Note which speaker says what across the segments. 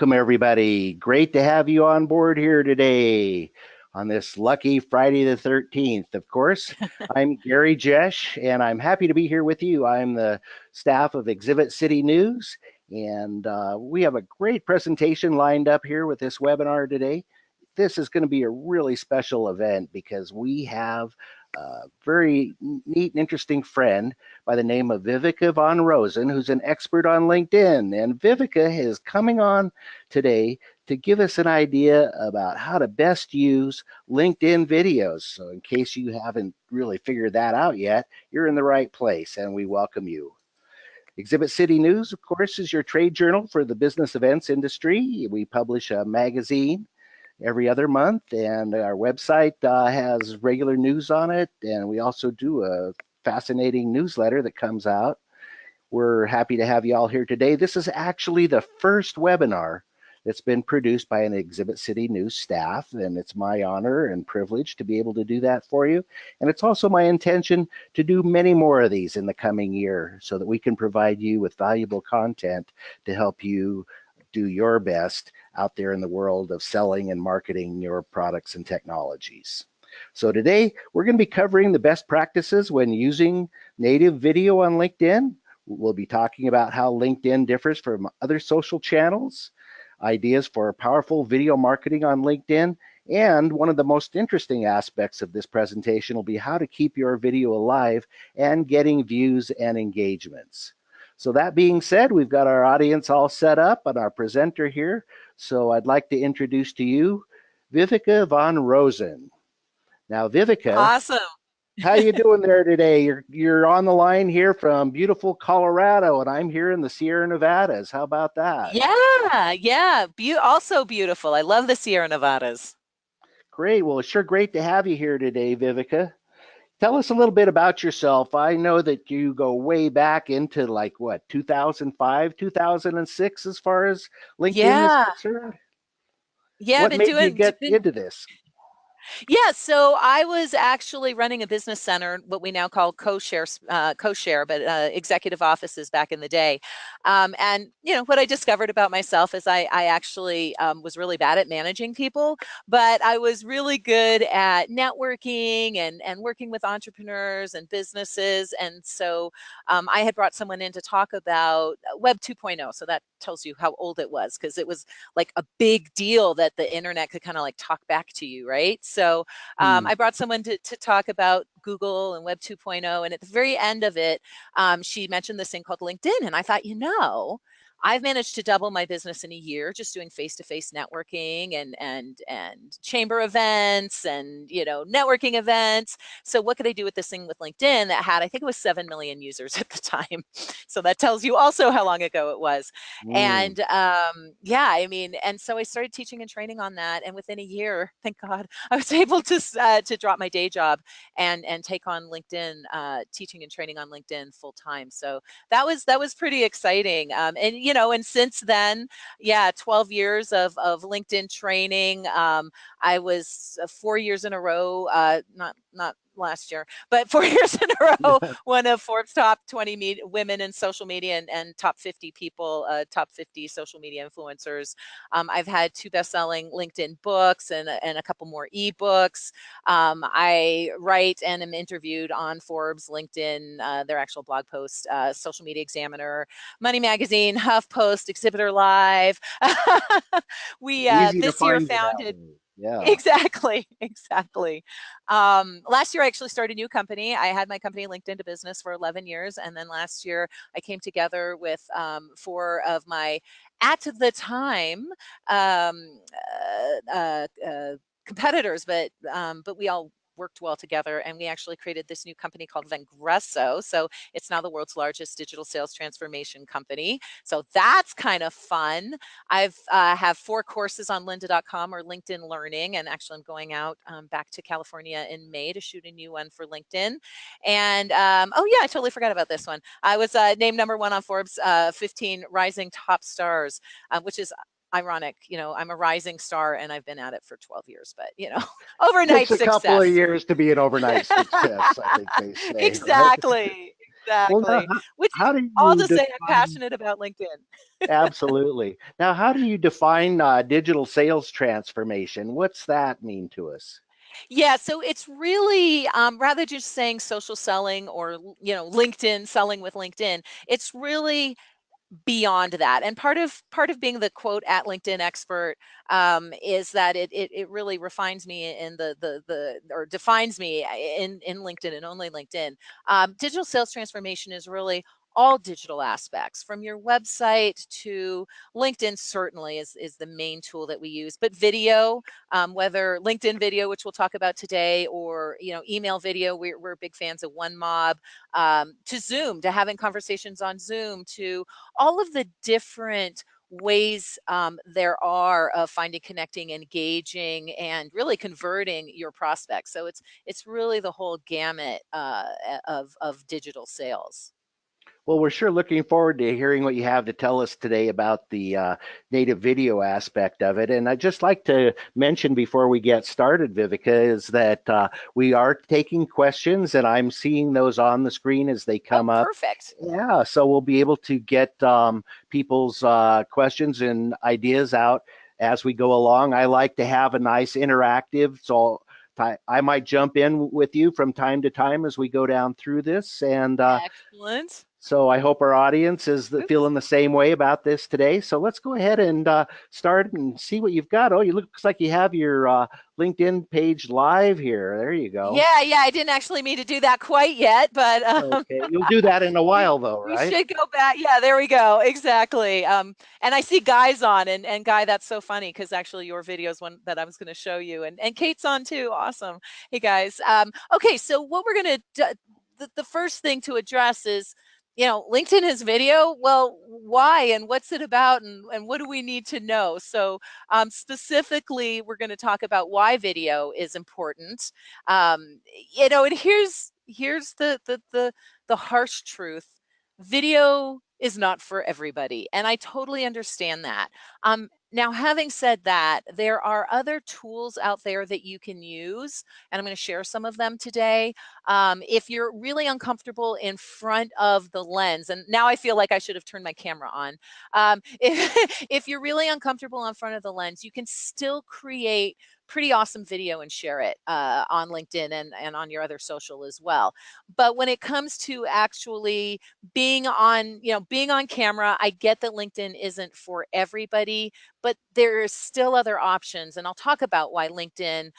Speaker 1: Welcome, everybody. Great to have you on board here today on this lucky Friday the 13th. Of course, I'm Gary Jesh, and I'm happy to be here with you. I'm the staff of Exhibit City News, and we have a great presentation lined up here with this webinar today. This is going to be a really special event because we have a very neat and interesting friend by the name of Viveka von Rosen, who's an expert on LinkedIn. And Viveka is coming on today to give us an idea about how to best use LinkedIn videos. So in case you haven't really figured that out yet, you're in the right place, and we welcome you. Exhibit City News, of course, is your trade journal for the business events industry. We publish a magazine every other month, and our website has regular news on it, and we also do a fascinating newsletter that comes out. We're happy to have you all here today. This is actually the first webinar that's been produced by an Exhibit City News staff, and it's my honor and privilege to be able to do that for you. And it's also my intention to do many more of these in the coming year so that we can provide you with valuable content to help you do your best out there in the world of selling and marketing your products and technologies. So today we're going to be covering the best practices when using native video on LinkedIn. We'll be talking about how LinkedIn differs from other social channels, ideas for powerful video marketing on LinkedIn, and one of the most interesting aspects of this presentation will be how to keep your video alive and getting views and engagements. So that being said, we've got our audience all set up and our presenter here. So I'd like to introduce to you Viveka von Rosen. Now, Viveka,
Speaker 2: Awesome.
Speaker 1: how you doing there today? You're on the line here from beautiful Colorado, and I'm here in the Sierra Nevadas. How about that?
Speaker 2: Yeah. Also beautiful. I love the Sierra Nevadas.
Speaker 1: Great. Well, it's sure great to have you here today, Viveka. Tell us a little bit about yourself. I know that you go way back into like what, 2005, 2006 as far as LinkedIn is
Speaker 2: Yeah.
Speaker 1: concerned?
Speaker 2: Yeah, I've
Speaker 1: What
Speaker 2: been
Speaker 1: made you
Speaker 2: doing
Speaker 1: get
Speaker 2: been
Speaker 1: into this?
Speaker 2: Yeah, so I was actually running a business center, what we now call co-share, but executive offices back in the day. And what I discovered about myself is I actually was really bad at managing people, but I was really good at networking and working with entrepreneurs and businesses. And so I had brought someone in to talk about Web 2.0. So that tells you how old it was, because it was like a big deal that the internet could kind of like talk back to you, right? So
Speaker 1: Hmm.
Speaker 2: I brought someone to talk about Google and Web 2.0. And at the very end of it, she mentioned this thing called LinkedIn. And I thought, I've managed to double my business in a year just doing face-to-face networking and chamber events and networking events. So what could I do with this thing with LinkedIn that had, I think it was 7 million users at the time. So that tells you also how long ago it was.
Speaker 1: Mm.
Speaker 2: And yeah, and so I started teaching and training on that. And within a year, thank God, I was able to drop my day job and take on LinkedIn, teaching and training on LinkedIn full time. So that was pretty exciting. And since then, yeah, 12 years of LinkedIn training. I was 4 years in a row, not last year, but 4 years in a row, one of Forbes top 20 women in social media and top 50 people, top 50 social media influencers. I've had 2 best-selling LinkedIn books and a couple more ebooks. I write and am interviewed on Forbes, LinkedIn, their actual blog post, Social Media Examiner, Money Magazine, HuffPost, Exhibitor Live. We
Speaker 1: Easy to
Speaker 2: this year
Speaker 1: find you that
Speaker 2: founded.
Speaker 1: way. Yeah.
Speaker 2: Exactly. Last year, I actually started a new company. I had my company linked into business for 11 years. And then last year, I came together with 4 of my, at the time, um, competitors, but we all worked well together, and we actually created this new company called Vengresso. So it's now the world's largest digital sales transformation company. So that's kind of fun. I've have 4 courses on lynda.com or LinkedIn Learning, and actually I'm going out back to California in May to shoot a new one for LinkedIn. And oh yeah, I totally forgot about this one. I was named #1 on Forbes 15 Rising Top Stars, which is ironic. I'm a rising star and I've been at it for 12 years, but overnight
Speaker 1: Takes a couple of
Speaker 2: success.
Speaker 1: years to be an overnight success, I think they say, right?
Speaker 2: Exactly.
Speaker 1: Well, now,
Speaker 2: Exactly. Which is
Speaker 1: how do
Speaker 2: all
Speaker 1: you
Speaker 2: to say I'm
Speaker 1: define?
Speaker 2: passionate about LinkedIn.
Speaker 1: Absolutely. Now, how do you define digital sales transformation? What's that mean to us?
Speaker 2: Yeah, so it's really rather just saying social selling or LinkedIn selling with LinkedIn. It's really beyond that. And part of being the quote at LinkedIn expert is that it really refines me in the or defines me in LinkedIn and only LinkedIn. Digital sales transformation is really all digital aspects from your website to LinkedIn certainly is the main tool that we use, but video, whether LinkedIn video, which we'll talk about today, or email video, we're big fans of OneMob, to Zoom, to having conversations on Zoom, to all of the different ways there are of finding, connecting, engaging, and really converting your prospects. So it's really the whole gamut of digital sales.
Speaker 1: Well, we're sure looking forward to hearing what you have to tell us today about the native video aspect of it. And I'd just like to mention before we get started, Vivica, is that we are taking questions, and I'm seeing those on the screen as they
Speaker 2: Oh,
Speaker 1: come up.
Speaker 2: perfect.
Speaker 1: Yeah, so we'll be able to get people's questions and ideas out as we go along. I like to have a nice interactive, so I might jump in with you from time to time as we go down through this. And
Speaker 2: Excellent.
Speaker 1: so I hope our audience is
Speaker 2: Oops.
Speaker 1: feeling the same way about this today. So let's go ahead and start and see what you've got. Oh, you looks like you have your LinkedIn page live here. There you go.
Speaker 2: Yeah, I didn't actually mean to do that quite yet, but
Speaker 1: Okay, you'll do that in a
Speaker 2: we
Speaker 1: while, though,
Speaker 2: we
Speaker 1: right?
Speaker 2: should go back. Yeah, there we go. Exactly. And I see Guy's on, and Guy, that's so funny because actually your video is one that I was going to show you, and Kate's on too. Awesome. Hey guys. Okay, so what we're gonna do, the first thing to address is, LinkedIn is video. Well, why and what's it about, and what do we need to know? So specifically, we're going to talk about why video is important. Um, and here's the harsh truth. Video is not for everybody, and I totally understand that. Now, having said that, there are other tools out there that you can use, and I'm going to share some of them today. If you're really uncomfortable in front of the lens, and now I feel like I should have turned my camera on. If you're really uncomfortable in front of the lens, you can still create pretty awesome video and share it on LinkedIn and on your other social as well. But when it comes to actually being on camera, I get that LinkedIn isn't for everybody, but there's still other options. And I'll talk about why LinkedIn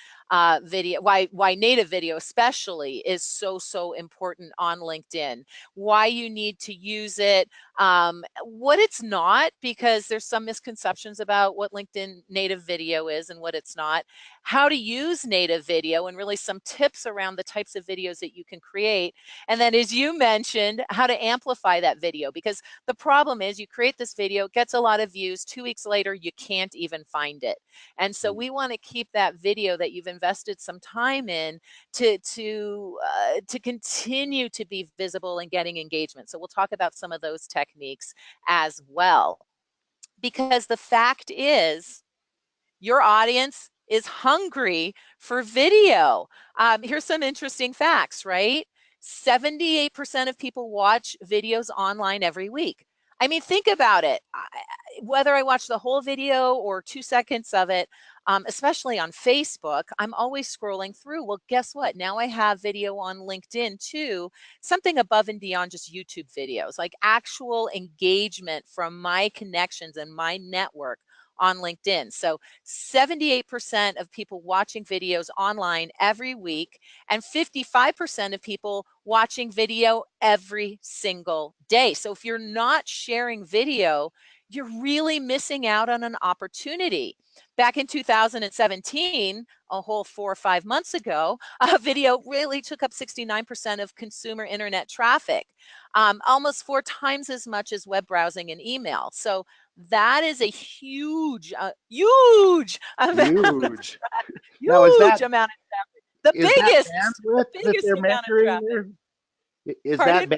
Speaker 2: video, why native video especially is so important on LinkedIn, why you need to use it, what it's not, because there's some misconceptions about what LinkedIn native video is and what it's not, how to use native video, and really some tips around the types of videos that you can create. And then, as you mentioned, how to amplify that video, because the problem is you create this video, it gets a lot of views, 2 weeks later, you can't even find it. And so we want to keep that video that you've invested some time in to continue to be visible and getting engagement. So we'll talk about some of those techniques as well. Because the fact is, your audience is hungry for video. Here's some interesting facts, right? 78% of people watch videos online every week. I mean, think about it. Whether I watch the whole video or 2 seconds of it, especially on Facebook, I'm always scrolling through. Well, guess what? Now I have video on LinkedIn too, something above and beyond just YouTube videos, like actual engagement from my connections and my network on LinkedIn. So 78% of people watching videos online every week, and 55% of people watching video every single day. So if you're not sharing video, you're really missing out on an opportunity. Back in 2017, a whole 4 or 5 months ago, video really took up 69% of consumer internet traffic, almost 4 times as much as web browsing and email. So that is a huge amount of
Speaker 1: Huge. Now,
Speaker 2: huge amount of traffic.
Speaker 1: is that
Speaker 2: The
Speaker 1: bandwidth that
Speaker 2: biggest
Speaker 1: they're
Speaker 2: amount of
Speaker 1: measuring
Speaker 2: traffic.
Speaker 1: there? Is
Speaker 2: Pardon?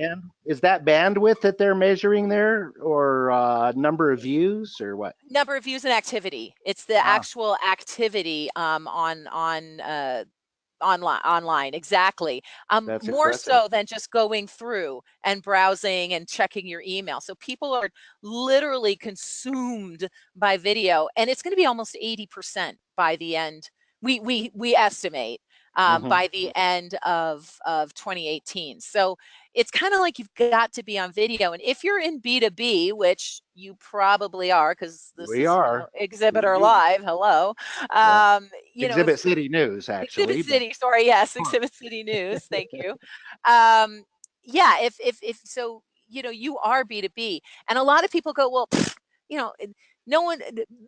Speaker 1: that bandwidth that they're measuring there, or number of views, or what?
Speaker 2: Number of views and activity. It's the
Speaker 1: Ah,
Speaker 2: actual activity on online, exactly.
Speaker 1: That's
Speaker 2: More
Speaker 1: impressive.
Speaker 2: so than just going through and browsing and checking your email. So people are literally consumed by video, and it's going to be almost 80% by the end. We estimate
Speaker 1: Hmm.
Speaker 2: by the end of 2018. So it's kind of like you've got to be on video. And if you're in B2B, which you probably are, because this
Speaker 1: We
Speaker 2: is,
Speaker 1: are
Speaker 2: Exhibitor
Speaker 1: indeed.
Speaker 2: Live, hello.
Speaker 1: Yeah.
Speaker 2: If
Speaker 1: Exhibit City News,
Speaker 2: Exhibit
Speaker 1: actually, but
Speaker 2: City, sorry, yes,
Speaker 1: huh.
Speaker 2: Exhibit City News, thank you. Um, yeah, if so, you are B2B. And a lot of people go, well, you know, no one,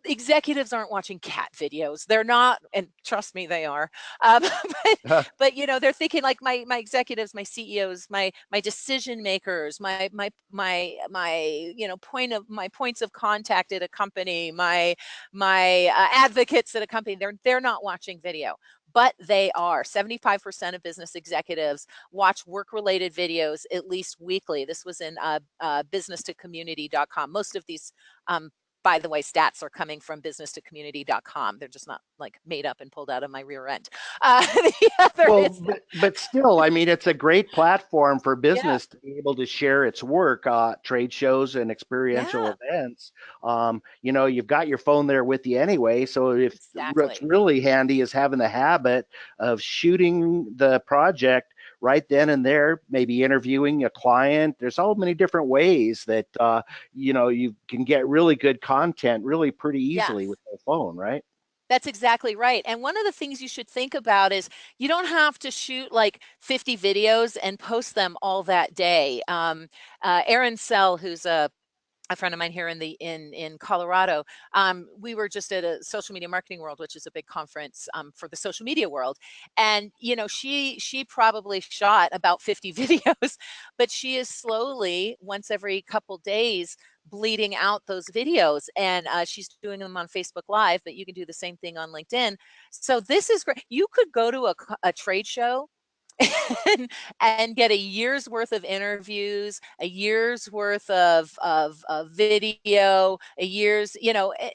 Speaker 2: executives aren't watching cat videos. They're not, and trust me, they are. But, they're thinking like my executives, my CEOs, my decision makers, my points of contact at a company, my advocates at a company. They're not watching video, but they are. 75% of business executives watch work-related videos at least weekly. This was in business2community.com. Most of these, by the way, stats are coming from business2community.com. They're just not like made up and pulled out of my rear end. The other
Speaker 1: Well,
Speaker 2: is,
Speaker 1: but still, I mean, it's a great platform for
Speaker 2: yeah,
Speaker 1: business to be able to share its work, trade shows and experiential
Speaker 2: yeah,
Speaker 1: events. You've got your phone there with you anyway. So if what's
Speaker 2: exactly.
Speaker 1: really handy is having the habit of shooting the project right then and there, maybe interviewing a client. There's so many different ways that you can get really good content really pretty easily
Speaker 2: Yes.
Speaker 1: with the phone, right?
Speaker 2: That's exactly right. And one of the things you should think about is you don't have to shoot like 50 videos and post them all that day. Aaron Sell, who's a friend of mine here in Colorado, we were just at a social media marketing world, which is a big conference for the social media world. And she probably shot about 50 videos, but she is slowly, once every couple days, bleeding out those videos, and she's doing them on Facebook Live, but you can do the same thing on LinkedIn. So this is great. You could go to a trade show and, get a year's worth of interviews, a year's worth of video, a year's,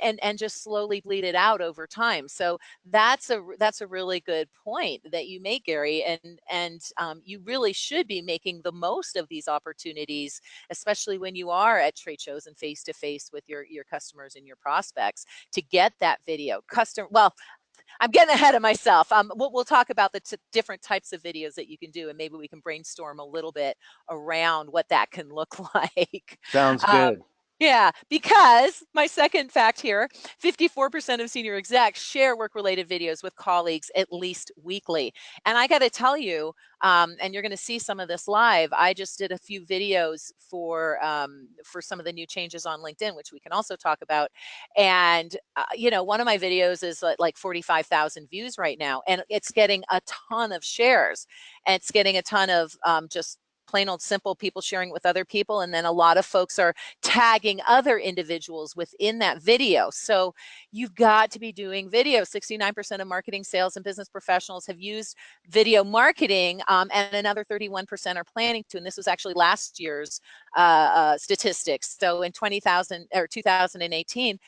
Speaker 2: and just slowly bleed it out over time. So that's a really good point that you make, Gary. And you really should be making the most of these opportunities, especially when you are at trade shows and face to face with your customers and your prospects, to get that video. Well, I'm getting ahead of myself. We'll talk about the different types of videos that you can do, and maybe we can brainstorm a little bit around what that can look like.
Speaker 1: Sounds
Speaker 2: Um,
Speaker 1: good.
Speaker 2: yeah, because my second fact here, 54% of senior execs share work-related videos with colleagues at least weekly. And I got to tell you, and you're going to see some of this live, I just did a few videos for some of the new changes on LinkedIn, which we can also talk about. And, one of my videos is like 45,000 views right now, and it's getting a ton of shares. And it's getting a ton of just plain old simple people sharing it with other people. And then a lot of folks are tagging other individuals within that video. So you've got to be doing video. 69% of marketing, sales, and business professionals have used video marketing, and another 31% are planning to. And this was actually last year's statistics. So in 2018,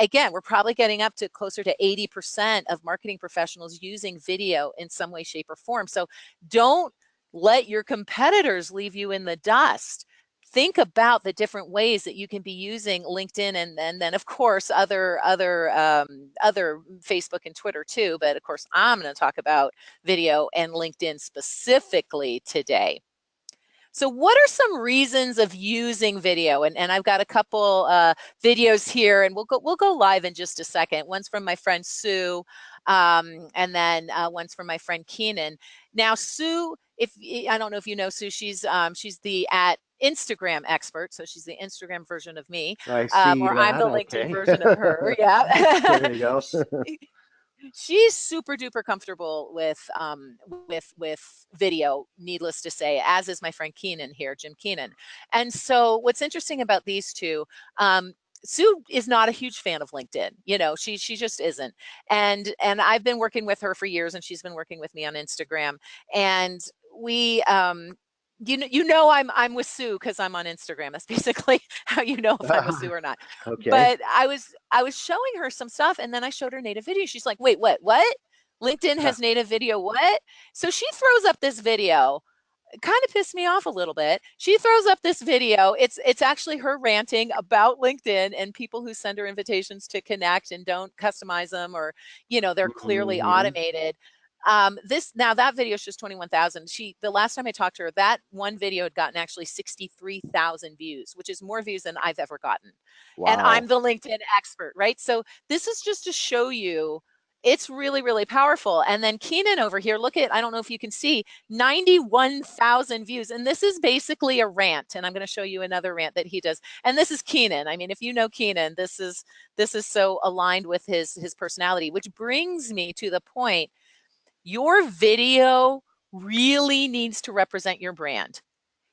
Speaker 2: again, we're probably getting up to closer to 80% of marketing professionals using video in some way, shape, or form. So don't let your competitors leave you in the dust. Think about the different ways that you can be using LinkedIn, and then of course other Facebook and Twitter too. But of course, I'm going to talk about video and LinkedIn specifically today. So what are some reasons of using video? And I've got a couple videos here, and we'll go live in just a second. One's from my friend Sue, and then one's from my friend Keenan. Now, Sue, if I don't know if you know Sue, she's the at Instagram expert, so she's the Instagram version of me,
Speaker 1: I see
Speaker 2: or I'm
Speaker 1: that.
Speaker 2: the LinkedIn
Speaker 1: Okay.
Speaker 2: version of her. Yeah.
Speaker 1: There you go.
Speaker 2: She's super duper comfortable with video, needless to say, as is my friend Keenan here, Jim Keenan. And so what's interesting about these two, Sue is not a huge fan of LinkedIn. She just isn't. And I've been working with her for years, and she's been working with me on Instagram. And we I'm with Sue because I'm on Instagram. That's basically how you know if I'm with Sue or not.
Speaker 1: Okay.
Speaker 2: But I was showing her some stuff, and then I showed her native video. She's like, "Wait, what? What? LinkedIn has native video. What? So she throws up this video, kind of pissed me off a little bit. She throws up this video. It's actually her ranting about LinkedIn and people who send her invitations to connect and don't customize them, or they're clearly
Speaker 1: Mm-hmm.
Speaker 2: automated. This now that video is just 21,000. The last time I talked to her, that one video had gotten actually 63,000 views, which is more views than I've ever gotten. And I'm
Speaker 1: Wow.
Speaker 2: the LinkedIn expert, right? So this is just to show you it's really, really powerful. And then Keenan over here, look at, I don't know if you can see, 91,000 views. And this is basically a rant. And I'm going to show you another rant that he does. And this is Keenan. I mean, if you know Keenan, this is so aligned with his personality, which brings me to the point. Your video really needs to represent your brand.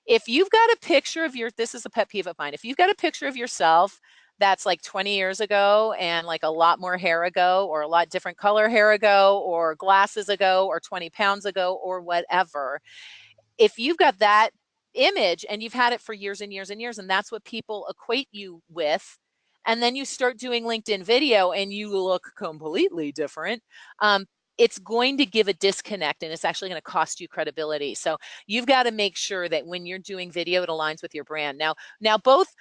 Speaker 2: If you've got a picture of this is a pet peeve of mine. If you've got a picture of yourself that's like 20 years ago and like a lot more hair ago, or a lot different color hair ago, or glasses ago, or 20 pounds ago, or whatever, if you've got that image and you've had it for years and years and years, and that's what people equate you with, and then you start doing LinkedIn video and you look completely different, it's going to give a disconnect, and it's actually going to cost you credibility. So you've got to make sure that when you're doing video, it aligns with your brand. Now both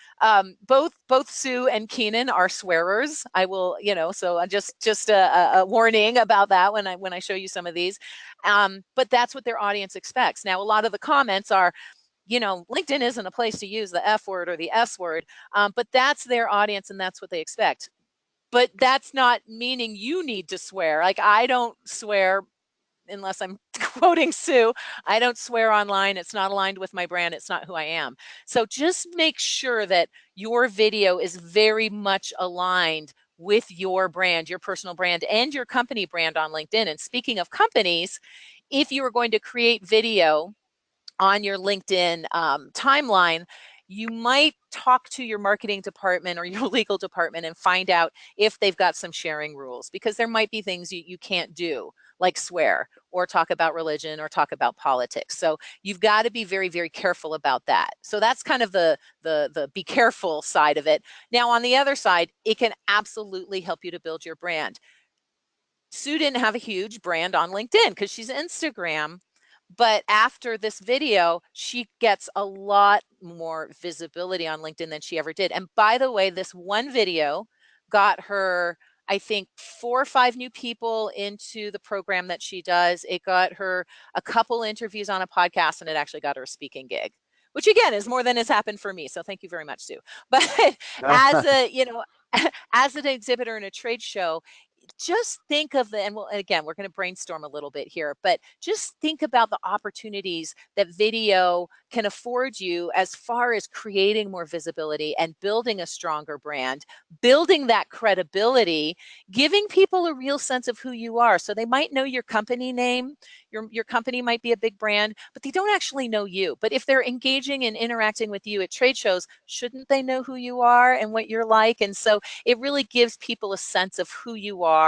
Speaker 2: Sue and Keenan are swearers. I will, so I just a warning about that when I show you some of these. But that's what their audience expects. Now, a lot of the comments are, LinkedIn isn't a place to use the F word or the S word, but that's their audience and that's what they expect. But that's not meaning you need to swear. Like, I don't swear unless I'm quoting Sue. I don't swear online. It's not aligned with my brand. It's not who I am. So just make sure that your video is very much aligned with your brand, your personal brand, and your company brand on LinkedIn. And speaking of companies, if you are going to create video on your LinkedIn timeline, you might talk to your marketing department or your legal department and find out if they've got some sharing rules, because there might be things you can't do, like swear or talk about religion or talk about politics. So you've got to be very, very careful about that. So that's kind of the be careful side of it. Now, on the other side, it can absolutely help you to build your brand. Sue didn't have a huge brand on LinkedIn because she's Instagram. But after this video, she gets a lot more visibility on LinkedIn than she ever did. And by the way, this one video got her, I think, 4 or 5 new people into the program that she does. It got her a couple interviews on a podcast, and it actually got her a speaking gig, which again is more than has happened for me. So thank you very much, Sue. But as as an exhibitor in a trade show, just think of and again, we're going to brainstorm a little bit here, but just think about the opportunities that video can afford you as far as creating more visibility and building a stronger brand, building that credibility, giving people a real sense of who you are. So they might know your company name, your company might be a big brand, but they don't actually know you. But if they're engaging and interacting with you at trade shows, shouldn't they know who you are and what you're like? And so it really gives people a sense of who you are.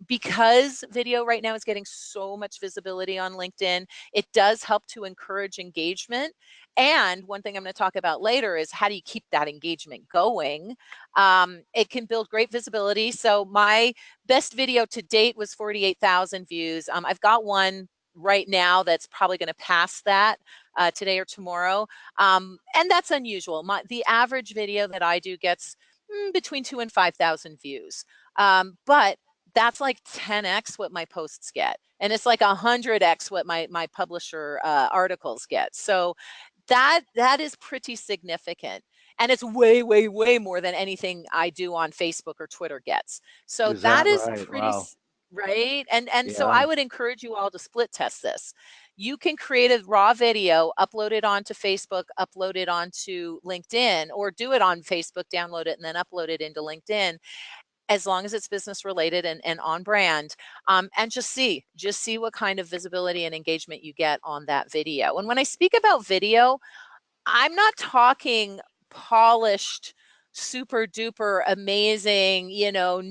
Speaker 2: Because video right now is getting so much visibility on LinkedIn, it does help to encourage engagement. And one thing I'm going to talk about later is, how do you keep that engagement going? It can build great visibility. So my best video to date was 48,000 views. I've got one right now that's probably going to pass that today or tomorrow. And that's unusual. The average video that I do gets between 2,000 and 5,000 views. But that's like 10x what my posts get. And it's like 100x what my publisher articles get. So that is pretty significant. And it's way, way, way more than anything I do on Facebook or Twitter gets. So
Speaker 1: Is
Speaker 2: that
Speaker 1: that
Speaker 2: is
Speaker 1: right?
Speaker 2: pretty,
Speaker 1: Wow.
Speaker 2: right? And so
Speaker 1: Yeah.
Speaker 2: I would encourage you all to split test this. You can create a raw video, upload it onto Facebook, upload it onto LinkedIn, or do it on Facebook, download it, and then upload it into LinkedIn, as long as it's business related and on brand, and just see what kind of visibility and engagement you get on that video. And when I speak about video, I'm not talking polished super duper amazing,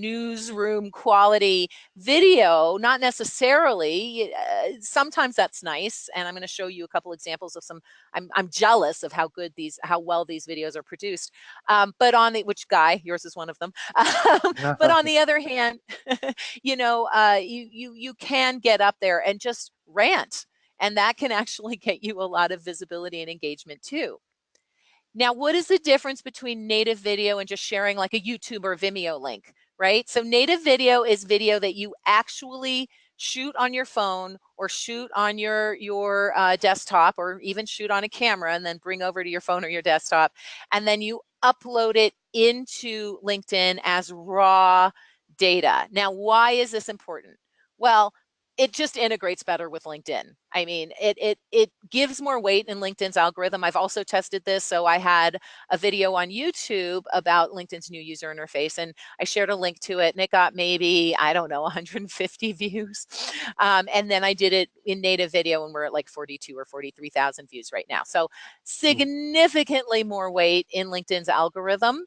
Speaker 2: newsroom quality video, not necessarily. Sometimes that's nice, and I'm going to show you a couple examples of some. I'm jealous of how well these videos are produced. But which Guy, yours is one of them. But on the other hand, you can get up there and just rant, and that can actually get you a lot of visibility and engagement too. Now, what is the difference between native video and just sharing like a YouTube or Vimeo link, right? So native video is video that you actually shoot on your phone or shoot on your desktop, or even shoot on a camera and then bring over to your phone or your desktop, and then you upload it into LinkedIn as raw data. Now, why is this important? Well, it just integrates better with LinkedIn. I mean, it gives more weight in LinkedIn's algorithm. I've also tested this. So I had a video on YouTube about LinkedIn's new user interface, and I shared a link to it, and it got maybe, I don't know, 150 views. And then I did it in native video, and we're at like 42 or 43,000 views right now. So significantly more weight in LinkedIn's algorithm.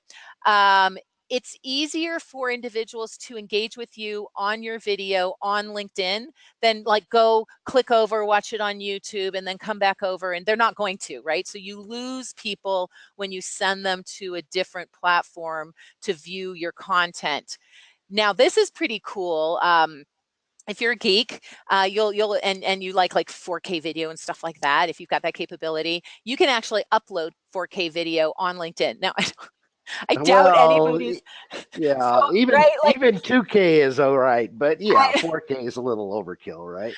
Speaker 2: It's easier for individuals to engage with you on your video on LinkedIn than like go click over, watch it on YouTube, and then come back over, and they're not going to, right? So you lose people when you send them to a different platform to view your content. Now, this is pretty cool. If you're a geek, you'll and you like 4K video and stuff like that. If you've got that capability, you can actually upload 4K video on LinkedIn. Now, I doubt
Speaker 1: Well,
Speaker 2: anybody's so
Speaker 1: yeah, even
Speaker 2: right. Like,
Speaker 1: even 2K is all right, but yeah,
Speaker 2: I,
Speaker 1: 4K is a little overkill, right?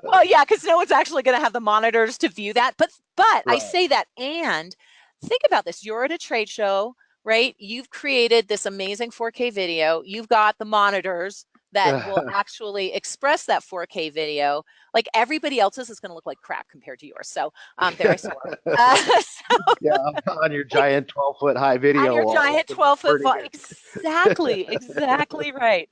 Speaker 2: well, yeah, because no one's actually going to have the monitors to view that. But I
Speaker 1: Right.
Speaker 2: say that, and think about this: you're at a trade show, right? You've created this amazing 4K video. You've got the monitors that will actually express that 4K video. Like, everybody else's is going to look like crap compared to yours. So there, I swore. So
Speaker 1: Yeah, on your
Speaker 2: like,
Speaker 1: giant 12-foot high
Speaker 2: on
Speaker 1: video
Speaker 2: your
Speaker 1: wall,
Speaker 2: giant
Speaker 1: it's gonna look
Speaker 2: 12-foot
Speaker 1: pretty good.
Speaker 2: exactly right.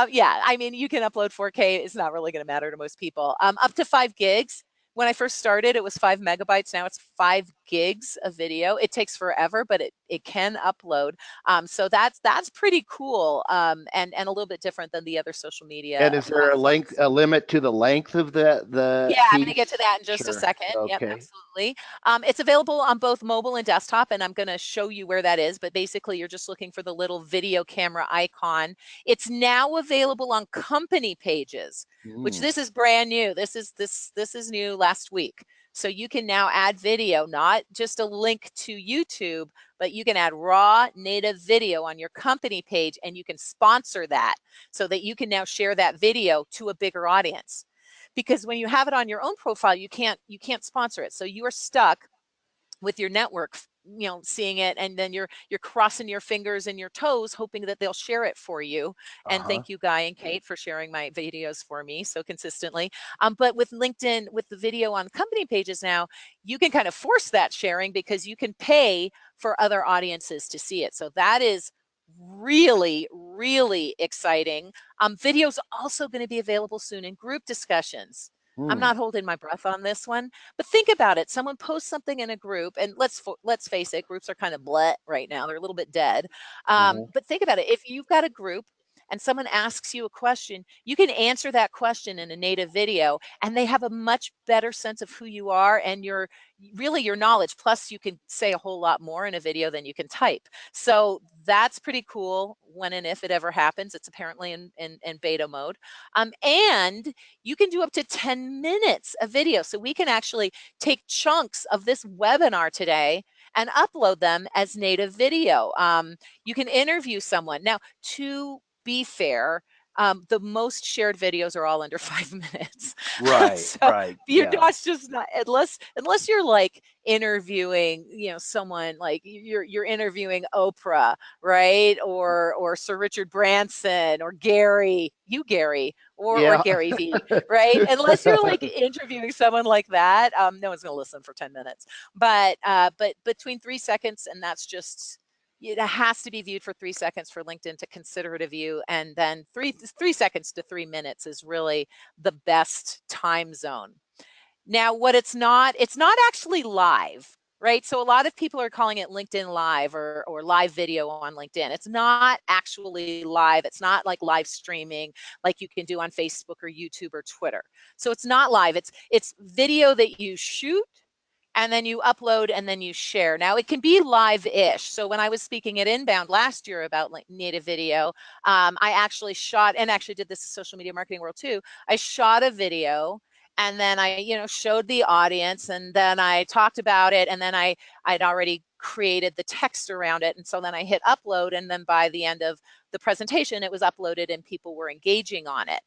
Speaker 2: Yeah, I mean, you can upload 4K. It's not really going to matter to most people. Up to 5 gigs. When I first started, it was 5 megabytes. Now it's 5 gigs of video. It takes forever, but it can upload. So that's pretty cool, and a little bit different than the other social
Speaker 1: And
Speaker 2: media
Speaker 1: is there
Speaker 2: platforms.
Speaker 1: a limit to the length of the
Speaker 2: Yeah, I'm going to get to
Speaker 1: piece?
Speaker 2: that in just a
Speaker 1: Sure.
Speaker 2: second. Yep,
Speaker 1: Okay.
Speaker 2: absolutely. It's available on both mobile and desktop, and I'm going to show you where that is. But basically, you're just looking for the little video camera icon. It's now available on company pages, which
Speaker 1: Mm.
Speaker 2: this is brand new. This is new last week. So you can now add video, not just a link to YouTube, but you can add raw native video on your company page, and you can sponsor that so that you can now share that video to a bigger audience, because when you have it on your own profile, you can't sponsor it. So you are stuck with your network, seeing it, and then you're crossing your fingers and your toes hoping that they'll share it for you. And
Speaker 1: Uh-huh.
Speaker 2: thank you, Guy and Kate, for sharing my videos for me so consistently. But with LinkedIn, with the video on company pages now, you can kind of force that sharing because you can pay for other audiences to see it. So that is really, really exciting. Video's also going to be available soon in group discussions. I'm
Speaker 1: Hmm.
Speaker 2: not holding my breath on this one, but think about it. Someone posts something in a group, and let's face it, groups are kind of bleh right now. They're a little bit dead.
Speaker 1: Uh-huh.
Speaker 2: But think about it. If you've got a group and someone asks you a question, you can answer that question in a native video, and they have a much better sense of who you are and your knowledge. Plus, you can say a whole lot more in a video than you can type. So that's pretty cool when and if it ever happens. It's apparently in beta mode. And you can do up to 10 minutes of video. So we can actually take chunks of this webinar today and upload them as native video. You can interview someone. Now, to be fair, the most shared videos are all under 5 minutes.
Speaker 1: Right,
Speaker 2: So
Speaker 1: right.
Speaker 2: you're
Speaker 1: Yeah.
Speaker 2: not just not, unless you're like interviewing, someone like you're interviewing Oprah, right? Or Sir Richard Branson, or Gary, or
Speaker 1: Yeah.
Speaker 2: Gary V, right? Unless you're like interviewing someone like that, no one's going to listen for 10 minutes. But between 3 seconds, and that's just, it has to be viewed for 3 seconds for LinkedIn to consider it a view, and then 3 seconds to 3 minutes is really the best time zone. Now, what it's not actually live. right? So a lot of people are calling it LinkedIn Live or live video on LinkedIn. It's not actually live. It's not like live streaming like you can do on Facebook or YouTube or Twitter. So it's not live. It's video that you shoot and then you upload and then you share. Now it can be live-ish. So when I was speaking at Inbound last year about like native video, I actually shot and actually did this in social media marketing world too. I shot a video and then I, showed the audience and then I talked about it and then I'd already created the text around it. And so then I hit upload and then by the end of the presentation, it was uploaded and people were engaging on it,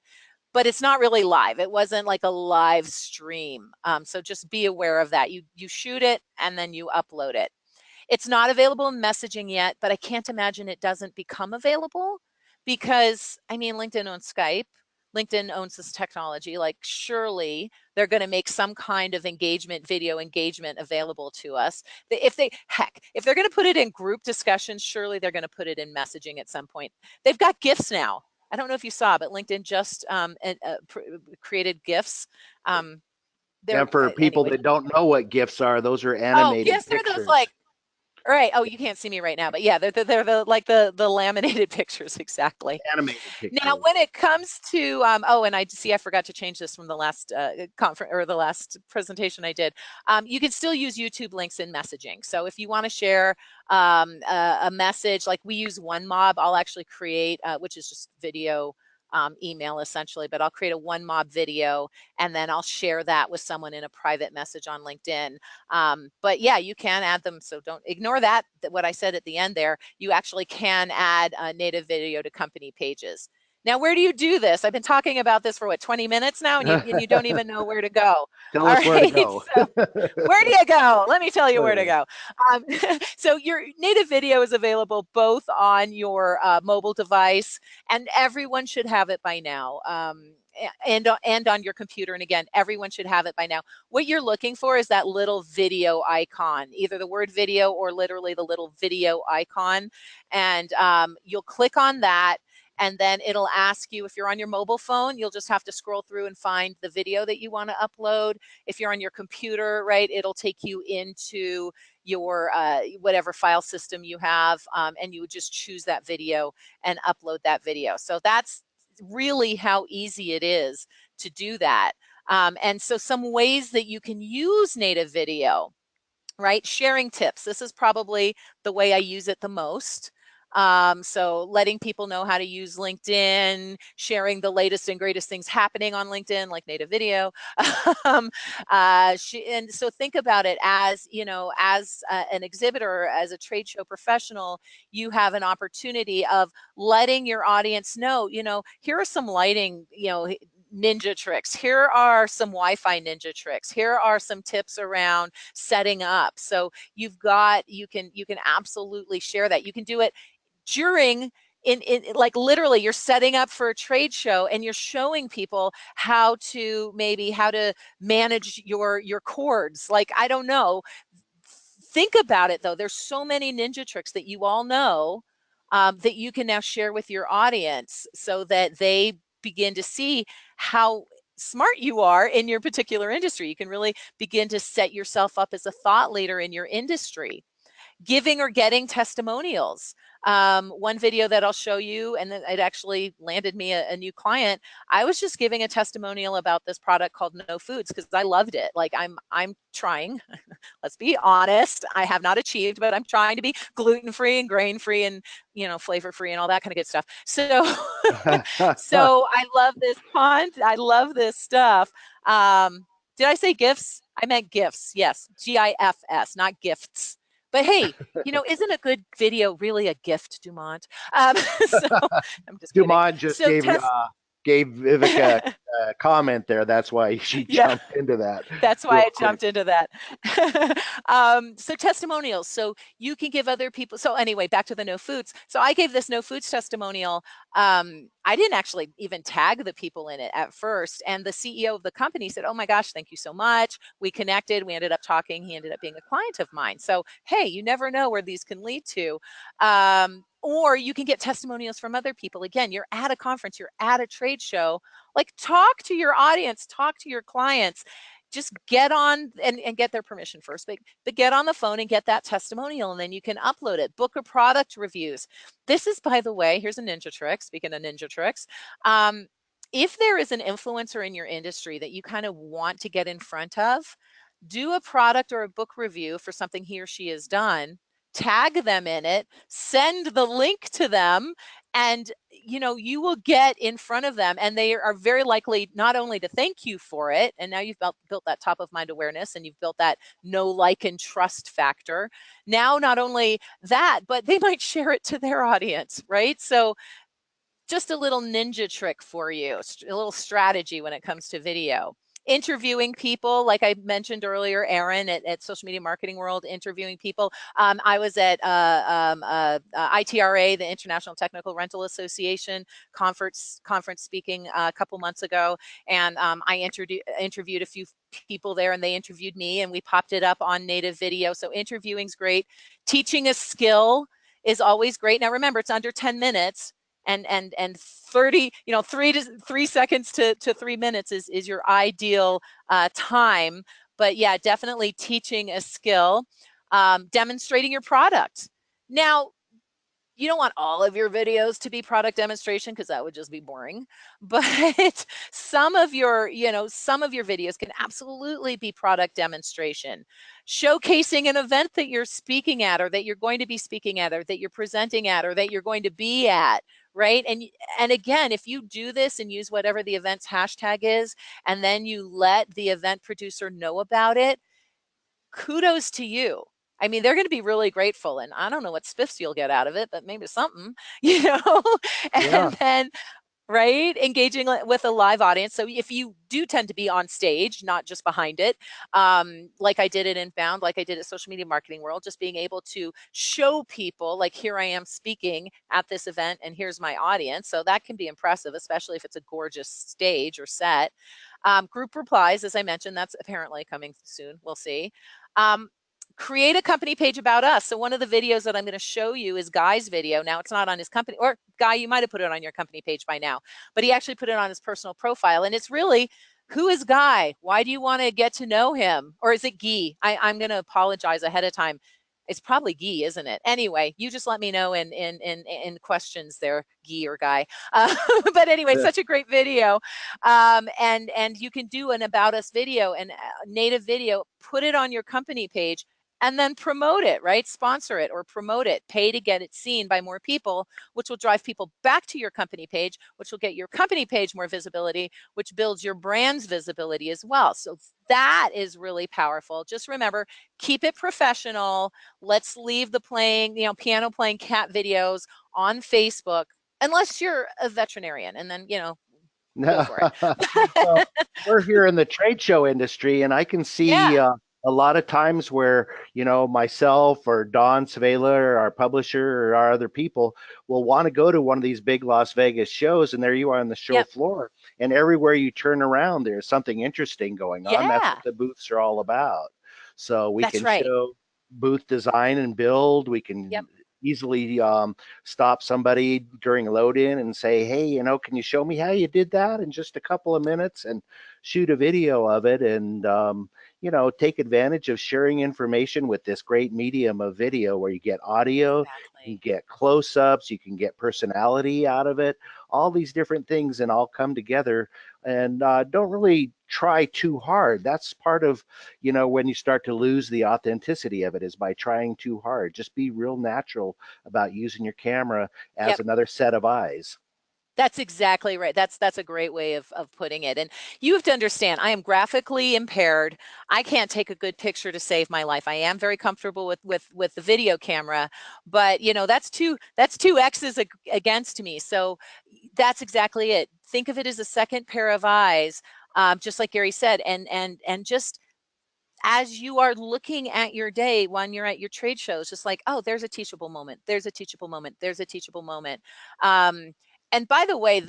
Speaker 2: but it's not really live. It wasn't like a live stream. So just be aware of that. You shoot it and then you upload it. It's not available in messaging yet, but I can't imagine it doesn't become available because, I mean, LinkedIn owns Skype. LinkedIn owns this technology. Like, surely they're going to make some kind of engagement, video engagement available to us. If they're going to put it in group discussions, surely they're going to put it in messaging at some point. They've got GIFs now. I don't know if you saw, but LinkedIn just created GIFs.
Speaker 1: And for people
Speaker 2: Anyway.
Speaker 1: that don't know what GIFs are, those are
Speaker 2: Oh,
Speaker 1: animated
Speaker 2: GIFs are those
Speaker 1: pictures.
Speaker 2: like, right. Oh, you can't see me right now, but yeah, they're the like the laminated pictures exactly.
Speaker 1: Animated
Speaker 2: Now,
Speaker 1: pictures.
Speaker 2: when it comes to oh, and I see I forgot to change this from the last conference or the last presentation I did. You can still use YouTube links in messaging. So if you want to share a message, like we use OneMob, I'll actually create, which is just video. Email essentially, but I'll create a OneMob video and then I'll share that with someone in a private message on LinkedIn. But yeah, you can add them. So don't ignore that, what I said at the end there. You actually can add a native video to company pages. Now, where do you do this? I've been talking about this for what, 20 minutes now, and you don't even know where to go.
Speaker 1: Tell
Speaker 2: All
Speaker 1: us where to
Speaker 2: right,
Speaker 1: go.
Speaker 2: so where do you go? Let me tell you where to go. Um, so your native video is available both on your mobile device, and everyone should have it by now. And on your computer. And again, everyone should have it by now. What you're looking for is that little video icon, either the word video or literally the little video icon. And you'll click on that. And then it'll ask you, if you're on your mobile phone, you'll just have to scroll through and find the video that you want to upload. If you're on your computer, right, it'll take you into your whatever file system you have, and you would just choose that video and upload that video. So that's really how easy it is to do that. And so some ways that you can use native video, right? Sharing tips. This is probably the way I use it the most. So letting people know how to use LinkedIn, sharing the latest and greatest things happening on LinkedIn, like native video. um, and so think about it as, as an exhibitor, or as a trade show professional, you have an opportunity of letting your audience know, here are some lighting, ninja tricks. Here are some Wi-Fi ninja tricks. Here are some tips around setting up. So you can absolutely share that. You can do it during in like literally you're setting up for a trade show and you're showing people how to manage your cords. Like, I don't know. Think about it though. There's so many ninja tricks that you all know, that you can now share with your audience so that they begin to see how smart you are in your particular industry. You can really begin to set yourself up as a thought leader in your industry. Giving or getting testimonials. One video that I'll show you, and it actually landed me a new client. I was just giving a testimonial about this product called No Foods because I loved it. Like, I'm trying. Let's be honest. I have not achieved, but I'm trying to be gluten-free and grain-free and flavor-free and all that kind of good stuff. So, so I love this content. I love this stuff. Did I say gifts? I meant gifts. Yes, GIFS, not gifts. But hey, isn't a good video really a gift, Dumont? So I'm just kidding.
Speaker 1: Dumont just
Speaker 2: So test.
Speaker 1: gave Vivek a comment there. That's why she
Speaker 2: Yeah.
Speaker 1: jumped into that
Speaker 2: That's why
Speaker 1: real
Speaker 2: I
Speaker 1: quick.
Speaker 2: jumped into that. So testimonials. So you can give other people. So anyway, back to the No Foods. So I gave this No Foods testimonial. I didn't actually even tag the people in it at first. And the CEO of the company said, "Oh my gosh, thank you so much. We connected. We ended up talking. He ended up being a client of mine." So, hey, you never know where these can lead to. Or you can get testimonials from other people. Again, you're at a conference, you're at a trade show. Like, talk to your audience, talk to your clients. just get on and get their permission first, but get on the phone and get that testimonial, and then you can upload it. Book a product reviews. This is, by the way, here's a ninja trick. Speaking of ninja tricks, if there is an influencer in your industry that you kind of want to get in front of, do a product or a book review for something he or she has done, tag them in it, send the link to them, and you will get in front of them, and they are very likely not only to thank you for it, and now you've built that top of mind awareness, and you've built that know, like, and trust factor. Now, not only that, but they might share it to their audience, right? So just a little ninja trick for you, a little strategy when it comes to video. Interviewing people, like I mentioned earlier, Erin at Social Media Marketing World, interviewing people. I was at ITRA, the International Technical Rental Association conference speaking a couple months ago, and I interviewed a few people there, and they interviewed me, and we popped it up on native video. So interviewing's great. Teaching a skill is always great. Now remember, it's under 10 minutes. And 30, 3 seconds to 3 minutes is your ideal time. But yeah, definitely teaching a skill, demonstrating your product. Now, you don't want all of your videos to be product demonstration, because that would just be boring. But some of your videos can absolutely be product demonstration. Showcasing an event that you're speaking at, or that you're going to be speaking at, or that you're presenting at, or that you're going to be at, right? And again, if you do this and use whatever the event's hashtag is, and then you let the event producer know about it, kudos to you. I mean, they're going to be really grateful, and I don't know what spiffs you'll get out of it, but maybe something, you know.
Speaker 1: Yeah.
Speaker 2: And then, right, engaging with a live audience. So if you do tend to be on stage, not just behind it, like I did at Inbound, like I did at Social Media Marketing World, just being able to show people, like, here I am speaking at this event, and here's my audience. So that can be impressive, especially if it's a gorgeous stage or set. Group replies, as I mentioned, that's apparently coming soon. We'll see. Create a company page about us. So one of the videos that I'm going to show you is Guy's video. Now, it's not on his company, or Guy, you might have put it on your company page by now, but he actually put it on his personal profile. And it's really, who is Guy? Why do you want to get to know him? Or is it Guy? I'm going to apologize ahead of time. It's probably Guy, isn't it? Anyway, you just let me know in questions there, Guy or Guy. But anyway,
Speaker 1: Yeah.
Speaker 2: such a great video. And you can do an About Us video and native video, put it on your company page, and then promote it, right? Sponsor it or promote it, pay to get it seen by more people, which will drive people back to your company page, which will get your company page more visibility, which builds your brand's visibility as well. So that is really powerful. Just remember, keep it professional. Let's leave the piano playing cat videos on Facebook, unless you're a veterinarian, and then, go for it.
Speaker 1: Well, we're here in the trade show industry, and I can see
Speaker 2: Yeah.
Speaker 1: a lot of times where, myself or Don Savela or our publisher or our other people will want to go to one of these big Las Vegas shows, and there you are on the show
Speaker 2: Yep.
Speaker 1: floor, and everywhere you turn around, there's something interesting going on. That's
Speaker 2: Yeah.
Speaker 1: what the booths are all about. So we
Speaker 2: That's
Speaker 1: can
Speaker 2: right.
Speaker 1: show booth design and build. We can
Speaker 2: Yep.
Speaker 1: easily stop somebody during load in and say, hey, can you show me how you did that in just a couple of minutes, and shoot a video of it, and take advantage of sharing information with this great medium of video, where you get audio, you
Speaker 2: Exactly.
Speaker 1: get close-ups, you can get personality out of it, all these different things, and all come together. And don't really try too hard. That's part of, when you start to lose the authenticity of it, is by trying too hard. Just be real natural about using your camera as
Speaker 2: Yep.
Speaker 1: another set of eyes.
Speaker 2: That's exactly right. That's a great way of putting it. And you have to understand, I am graphically impaired. I can't take a good picture to save my life. I am very comfortable with the video camera, but that's two X's against me. So that's exactly it. Think of it as a second pair of eyes, just like Gary said, and just as you are looking at your day when you're at your trade shows, just like, oh, there's a teachable moment, there's a teachable moment, there's a teachable moment. Um, and by the way,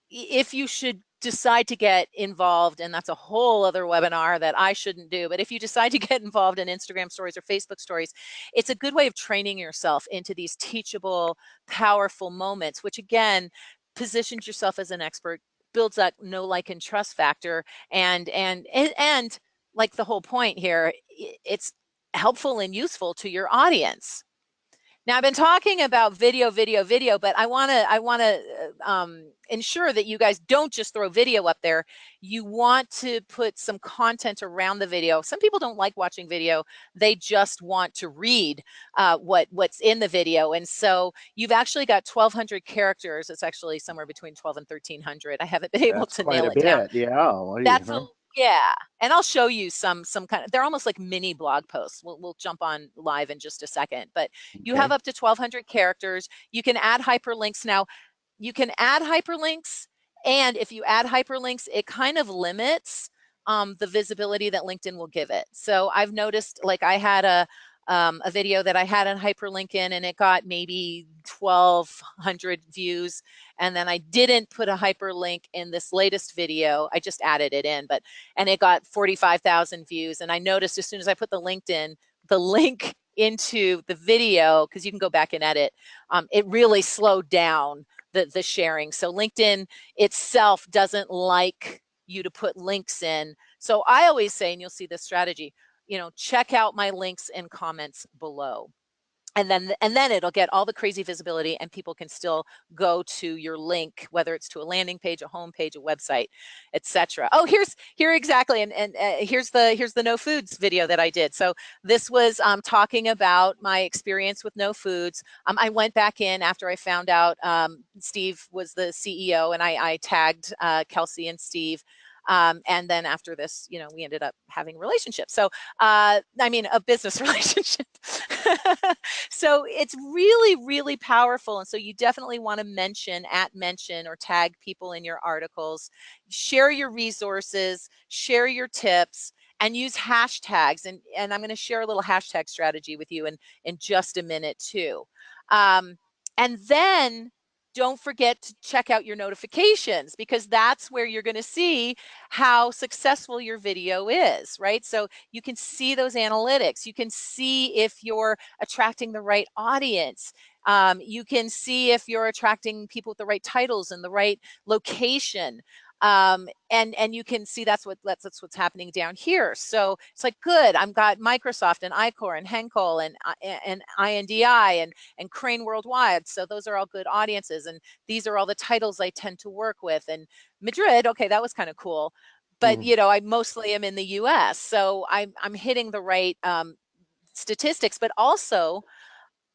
Speaker 2: if you should decide to get involved, and that's a whole other webinar that I shouldn't do, but if you decide to get involved in Instagram stories or Facebook stories, it's a good way of training yourself into these teachable, powerful moments, which again, positions yourself as an expert, builds that know, like, and trust factor, and like the whole point here, it's helpful and useful to your audience. Now, I've been talking about video, video, video, but I want to ensure that you guys don't just throw video up there. You want to put some content around the video. Some people don't like watching video; they just want to read what's in the video. And so you've actually got 1,200 characters. It's actually somewhere between 12 and 1,300. I haven't been able
Speaker 1: That's
Speaker 2: to
Speaker 1: quite
Speaker 2: nail
Speaker 1: a
Speaker 2: it down.
Speaker 1: bit. Yeah. Well,
Speaker 2: That's a yeah, and I'll show you some kind of, they're almost like mini blog posts. We'll jump on live in just a second, but you have
Speaker 1: okay.
Speaker 2: up to 1,200 characters. You can add hyperlinks. Now, you can add hyperlinks, and if you add hyperlinks, it kind of limits the visibility that LinkedIn will give it. So I've noticed, like, I had a video that I had a hyperlink in, and it got maybe 1,200 views. And then I didn't put a hyperlink in this latest video. I just added it in, and it got 45,000 views. And I noticed as soon as I put the link into the video, because you can go back and edit, it really slowed down the sharing. So LinkedIn itself doesn't like you to put links in. So I always say, and you'll see this strategy, check out my links and comments below. And then it'll get all the crazy visibility, and people can still go to your link, whether it's to a landing page, a home page, a website, etc. Oh, here exactly, and here's the no foods video that I did. So this was talking about my experience with no foods. I went back in after I found out Steve was the CEO, and I tagged Kelsey and Steve. And then after this, we ended up having a relationship. So, I mean, a business relationship. So it's really, really powerful. And so you definitely want to mention or tag people in your articles, share your resources, share your tips, and use hashtags. And I'm going to share a little hashtag strategy with you in just a minute too. And then don't forget to check out your notifications, because that's where you're going to see how successful your video is, right? So you can see those analytics. You can see if you're attracting the right audience. You can see if you're attracting people with the right titles and the right location. And you can see that's what's happening down here. So it's like, good, I've got Microsoft and Icor and Henkel and INDI and Crane Worldwide. So those are all good audiences, and these are all the titles I tend to work with. And Madrid, okay, that was kind of cool. But I mostly am in the U.S., so I'm hitting the right statistics. But also,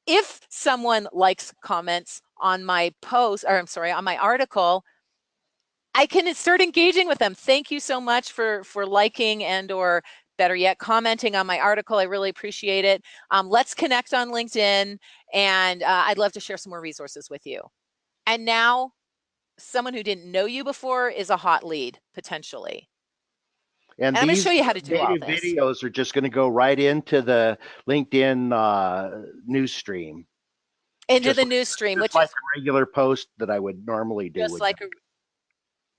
Speaker 2: if someone likes, comments on my post, or I'm sorry, on my article, I can start engaging with them. Thank you so much for liking or better yet, commenting on my article. I really appreciate it. Let's connect on LinkedIn, and I'd love to share some more resources with you. And now, someone who didn't know you before is a hot lead, potentially.
Speaker 1: And
Speaker 2: And I'm going to show
Speaker 1: these
Speaker 2: you how to do all
Speaker 1: native
Speaker 2: this.
Speaker 1: videos are just going to go right into the LinkedIn news stream,
Speaker 2: Into
Speaker 1: just
Speaker 2: the
Speaker 1: like,
Speaker 2: news stream,
Speaker 1: just
Speaker 2: which
Speaker 1: like
Speaker 2: is
Speaker 1: a regular post that I would normally do
Speaker 2: just
Speaker 1: with them.
Speaker 2: like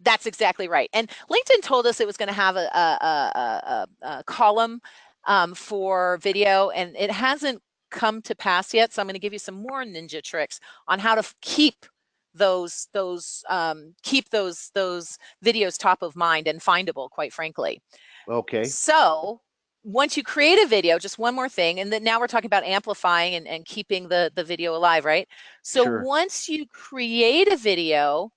Speaker 2: that's exactly right. And LinkedIn told us it was going to have a column for video, and it hasn't come to pass yet. So I'm going to give you some more ninja tricks on how to keep those videos top of mind and findable, quite frankly.
Speaker 1: Okay,
Speaker 2: So once you create a video, just one more thing, and then now we're talking about amplifying and keeping the video alive, right? So
Speaker 1: sure.
Speaker 2: once you create a video,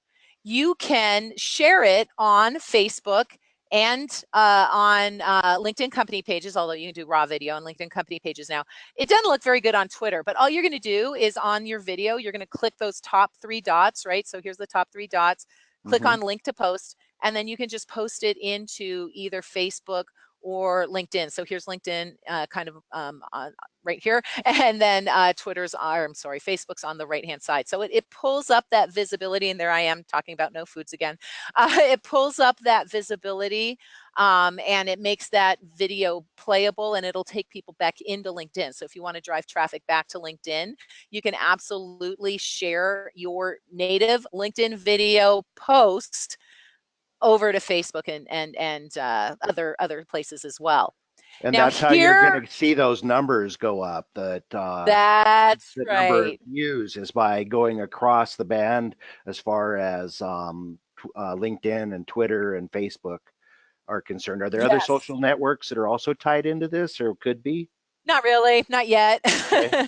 Speaker 2: you can share it on Facebook and on LinkedIn company pages, although you can do raw video on LinkedIn company pages now. It doesn't look very good on Twitter, but all you're going to do is on your video, you're going to click those top 3 dots, right? So here's the top 3 dots, click
Speaker 1: Hmm.
Speaker 2: on link to post, and then you can just post it into either Facebook or LinkedIn. So here's LinkedIn kind of right here. And then Facebook's on the right-hand side. So it pulls up that visibility, and there I am talking about no foods again. It pulls up that visibility, and it makes that video playable, and it'll take people back into LinkedIn. So if you want to drive traffic back to LinkedIn, you can absolutely share your native LinkedIn video post over to Facebook and other places as well.
Speaker 1: And
Speaker 2: Now
Speaker 1: that's how you're going
Speaker 2: here,
Speaker 1: to see those numbers go up. That
Speaker 2: that's
Speaker 1: the number of
Speaker 2: right.
Speaker 1: views is by going across the band as far as LinkedIn and Twitter and Facebook are concerned. Are there other
Speaker 2: Yes.
Speaker 1: social networks that are also tied into this, or could be?
Speaker 2: Not really, not yet.
Speaker 1: Okay.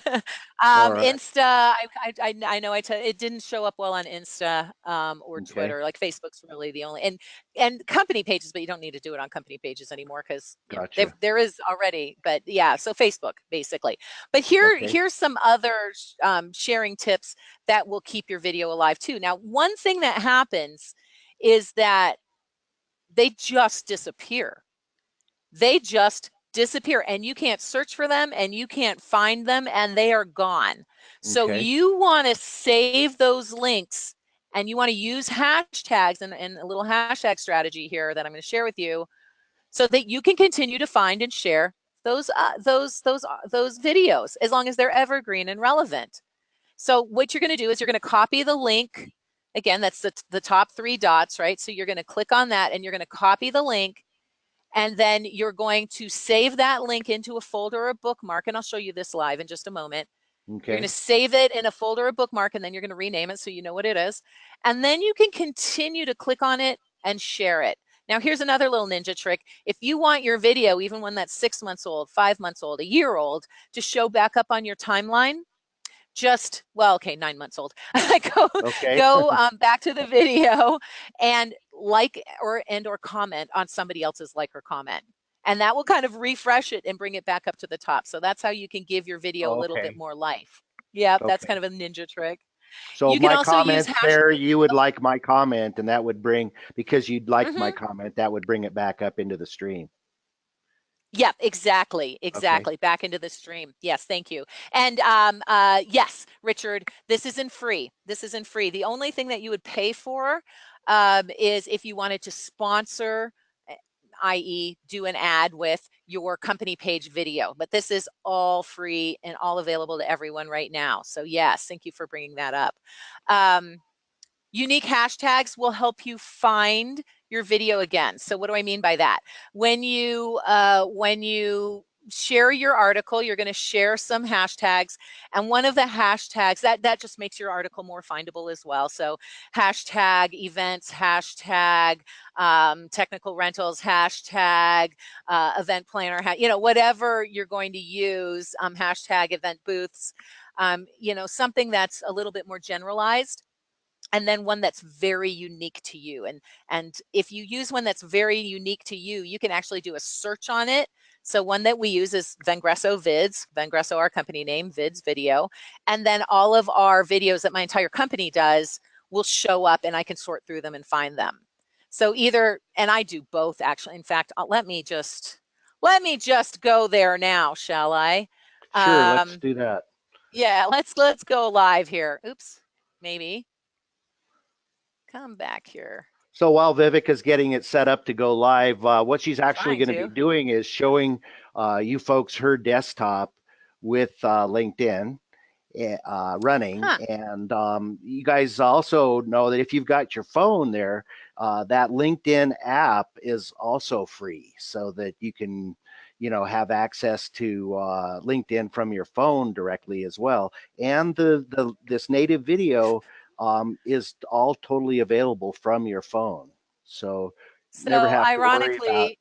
Speaker 1: All right.
Speaker 2: Insta, I know it didn't show up well on Insta or
Speaker 1: Okay.
Speaker 2: Twitter. Like Facebook's really the only, and company pages, but you don't need to do it on company pages anymore because
Speaker 1: Gotcha.
Speaker 2: there is already. But yeah, so Facebook basically. But
Speaker 1: Okay.
Speaker 2: here's some other sharing tips that will keep your video alive too. Now, one thing that happens is that they just disappear. They just disappear and you can't search for them and you can't find them and they are gone. So
Speaker 1: Okay.
Speaker 2: you want to save those links and you want to use hashtags and a little hashtag strategy here that I'm going to share with you so that you can continue to find and share those videos as long as they're evergreen and relevant. So what you're going to do is you're going to copy the link. Again, that's the top 3 dots, right? So you're going to click on that and you're going to copy the link and then you're going to save that link into a folder or a bookmark. And I'll show you this live in just a moment. You're going
Speaker 1: Okay.
Speaker 2: to save it in a folder or bookmark, and then you're going to rename it so you know what it is. And then you can continue to click on it and share it. Now, here's another little ninja trick. If you want your video, even when that's 6 months old, 5 months old, a year old, to show back up on your timeline, well, okay, 9 months old. go
Speaker 1: Okay.
Speaker 2: go back to the video and like or comment on somebody else's like or comment. And that will kind of refresh it and bring it back up to the top. So that's how you can give your video a little bit
Speaker 1: Okay.
Speaker 2: more life. Yeah, that's kind
Speaker 1: Okay.
Speaker 2: of a ninja trick.
Speaker 1: So
Speaker 2: You can
Speaker 1: my
Speaker 2: also use
Speaker 1: comments there,
Speaker 2: hashtag.
Speaker 1: you would like my comment, and that would bring, because you'd like my
Speaker 2: Mhm.
Speaker 1: comment, that would bring it back up into the stream.
Speaker 2: Yeah, exactly,
Speaker 1: Okay.
Speaker 2: exactly. Back into the stream. Yes, thank you. And yes, Richard, this isn't free. This isn't free. The only thing that you would pay for is if you wanted to sponsor, i.e., do an ad with your company page video. But this is all free and all available to everyone right now. So yes, thank you for bringing that up. Um, Unique hashtags will help you find your video again. So what do I mean by that? When you share your article, you're going to share some hashtags, and one of the hashtags that just makes your article more findable as well. So hashtag events, hashtag technical rentals, hashtag event planner, whatever you're going to use, hashtag event booths, something that's a little bit more generalized, and then one that's very unique to you. And if you use one that's very unique to you, you can actually do a search on it. So one that we use is Vengresso Vids, Vengresso, our company name, Vids video. And then all of our videos that my entire company does will show up and I can sort through them and find them. So either, and I do both actually. In fact, let me just go there now, shall I?
Speaker 1: Sure, let's do that.
Speaker 2: Yeah, let's go live here. Oops, maybe. Come back here.
Speaker 1: So while Vivek is getting it set up to go live, what she's actually
Speaker 2: Trying
Speaker 1: going to be
Speaker 2: to.
Speaker 1: doing is showing you folks her desktop with LinkedIn running.
Speaker 2: Huh.
Speaker 1: And you guys also know that if you've got your phone there, that LinkedIn app is also free, so that you can, have access to LinkedIn from your phone directly as well. And the this native video is all totally available from your phone. So never
Speaker 2: So
Speaker 1: have to worry about
Speaker 2: ironically,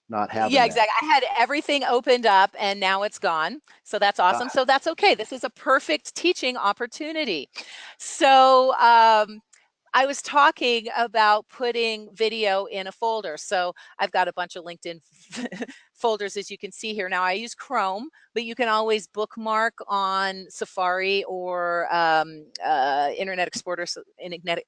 Speaker 1: not
Speaker 2: yeah,
Speaker 1: having that.
Speaker 2: exactly. I had everything opened up and now it's gone. So that's awesome.
Speaker 1: Ah,
Speaker 2: So that's okay. This is a perfect teaching opportunity. So I was talking about putting video in a folder. So I've got a bunch of LinkedIn folders, as you can see here. Now I use Chrome, but you can always bookmark on Safari or Internet Explorer, Internet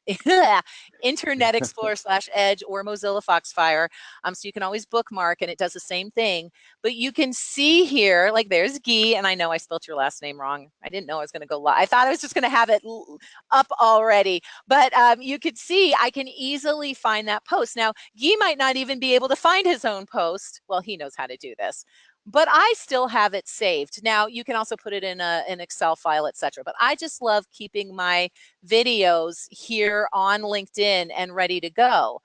Speaker 2: Explorer / Edge or Mozilla Foxfire. So you can always bookmark and it does the same thing. But you can see here, like there's Guy, and I know I spelled your last name wrong. I didn't know I was going to go live. I thought I was just going to have it up already. But you could see I can easily find that post. Now, Guy might not even be able to find his own post. Well, he knows how to do this. But I still have it saved. Now, you can also put it in an Excel file, etc. But I just love keeping my videos here on LinkedIn and ready to go.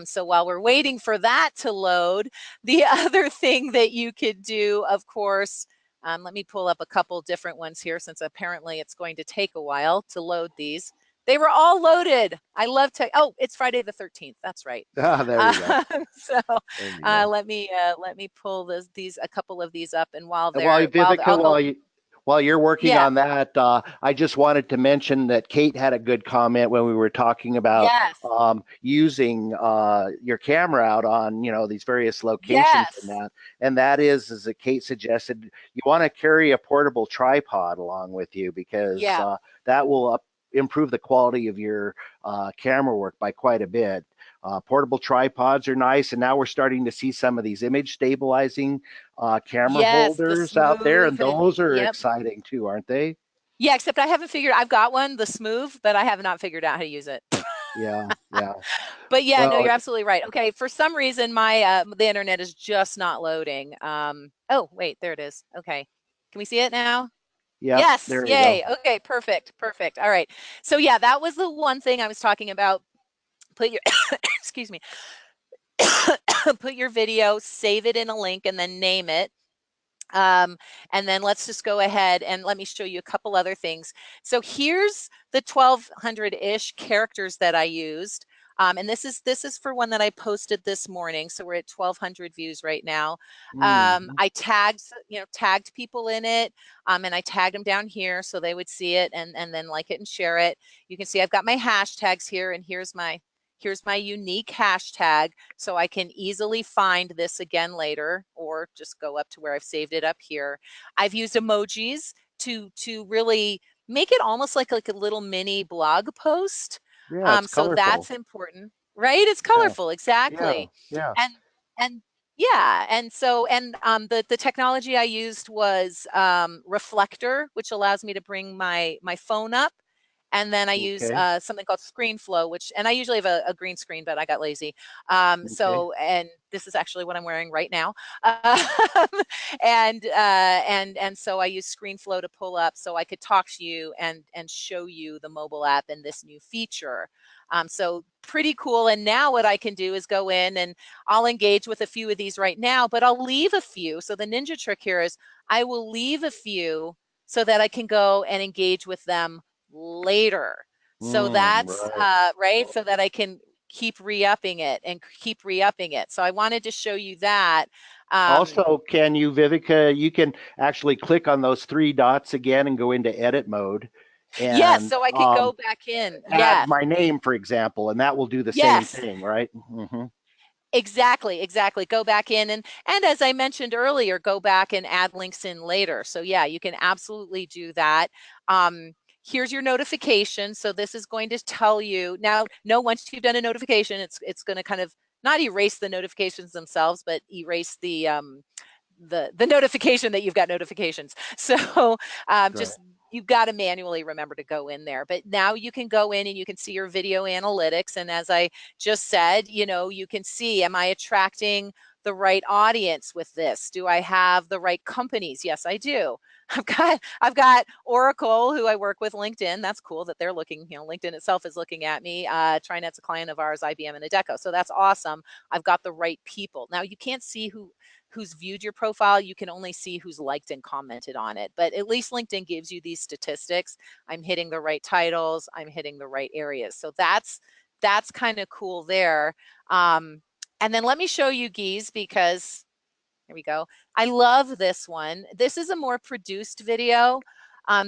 Speaker 2: So while we're waiting for that to load, the other thing that you could do, of course, let me pull up a couple different ones here since apparently it's going to take a while to load these. They were all loaded. I love tech. Oh, it's Friday the 13th. That's right.
Speaker 1: Ah, there you go.
Speaker 2: So
Speaker 1: There you go.
Speaker 2: let me pull these a couple of these up, and while
Speaker 1: And while
Speaker 2: I'll
Speaker 1: Vivica,
Speaker 2: go.
Speaker 1: while you're working
Speaker 2: Yeah.
Speaker 1: on that, I just wanted to mention that Kate had a good comment when we were talking about
Speaker 2: Yes.
Speaker 1: using your camera out on these various locations
Speaker 2: Yes.
Speaker 1: and that is that Kate suggested you want to carry a portable tripod along with you because
Speaker 2: Yeah.
Speaker 1: that will improve the quality of your camera work by quite a bit. Portable tripods are nice, and now we're starting to see some of these image stabilizing camera
Speaker 2: Yes. The
Speaker 1: holders out there, and
Speaker 2: smooth and
Speaker 1: those are
Speaker 2: yep.
Speaker 1: exciting too, aren't they?
Speaker 2: Yeah, except I haven't figured. I've got one, the smooth, but I have not figured out how to use it.
Speaker 1: Yeah, yeah.
Speaker 2: But yeah, no,
Speaker 1: Well,
Speaker 2: you're absolutely right. Okay, for some reason my the internet is just not loading. Oh, wait, there it is. Okay. Can we see it now?
Speaker 1: yep,
Speaker 2: Yes,
Speaker 1: there you go.
Speaker 2: yay. Okay, perfect. Perfect. All right. So yeah, that was the one thing I was talking about. Put your excuse me. Put your video, save it in a link and then name it. And then let's just go ahead and let me show you a couple other things. So here's the 1200-ish characters that I used. And this is for one that I posted this morning. So we're at 1200 views right now.
Speaker 1: Mm.
Speaker 2: I tagged people in it, and I tagged them down here so they would see it and then like it and share it. You can see I've got my hashtags here, and here's my unique hashtag, so I can easily find this again later, or just go up to where I've saved it up here. I've used emojis to really make it almost like a little mini blog post.
Speaker 1: Yeah, it's
Speaker 2: So
Speaker 1: colorful.
Speaker 2: that's important, right? It's
Speaker 1: Yeah,
Speaker 2: colorful,
Speaker 1: yeah,
Speaker 2: exactly.
Speaker 1: yeah.
Speaker 2: And and yeah, and so the technology I used was Reflector, which allows me to bring my phone up, and then I use
Speaker 1: Okay,
Speaker 2: something called ScreenFlow, which, and I usually have a green screen, but I got lazy.
Speaker 1: okay.
Speaker 2: And this is actually what I'm wearing right now. Um, and so I use ScreenFlow to pull up so I could talk to you and show you the mobile app and this new feature. So pretty cool. And now what I can do is go in and I'll engage with a few of these right now, but I'll leave a few. So the ninja trick here is I will leave a few so that I can go and engage with them later. So that's
Speaker 1: Right.
Speaker 2: right. So that I can keep re-upping it and keep re-upping it. So I wanted to show you that. Um,
Speaker 1: Also, can you, Vivica, you can actually click on those three dots again and go into edit mode
Speaker 2: yes,
Speaker 1: and
Speaker 2: so I could go back in.
Speaker 1: add
Speaker 2: Yes,
Speaker 1: my name, for example, and that will do the same
Speaker 2: yes.
Speaker 1: thing, right? Hmm.
Speaker 2: Exactly, exactly. Go back in and as I mentioned earlier, go back and add links in later. So yeah, you can absolutely do that. Here's your notification. So this is going to tell you now. No, once you've done a notification, it's going to kind of not erase the notifications themselves, but erase the notification that you've got notifications. So
Speaker 1: Right.
Speaker 2: just you've got to manually remember to go in there. But now you can go in and you can see your video analytics. And as I just said, you can see, am I attracting the right audience with this? Do I have the right companies? Yes, I do. I've got Oracle, who I work with, LinkedIn. That's cool that they're looking, LinkedIn itself is looking at me. TriNet's a client of ours, IBM and Adecco. So that's awesome. I've got the right people. Now you can't see who's viewed your profile. You can only see who's liked and commented on it. But at least LinkedIn gives you these statistics. I'm hitting the right titles. I'm hitting the right areas. So that's kind of cool there. And then let me show you Geese, because here we go. I love this one. This is a more produced video.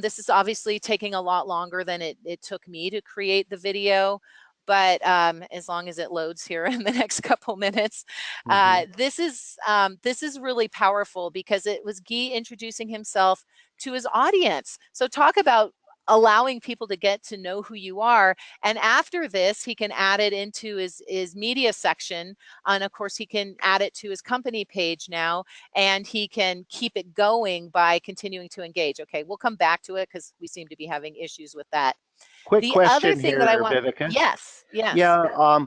Speaker 2: This is obviously taking a lot longer than it took me to create the video, but as long as it loads here in the next couple minutes,
Speaker 1: Hmm.
Speaker 2: this is really powerful because it was Guy introducing himself to his audience. So talk about allowing people to get to know who you are. And after this, he can add it into his media section, and of course, he can add it to his company page now, and he can keep it going by continuing to engage. Okay, we'll come back to it because we seem to be having issues with that.
Speaker 1: Quick
Speaker 2: The other
Speaker 1: question
Speaker 2: thing that I
Speaker 1: here,
Speaker 2: want,
Speaker 1: Vivica.
Speaker 2: yes, yes.
Speaker 1: Yeah.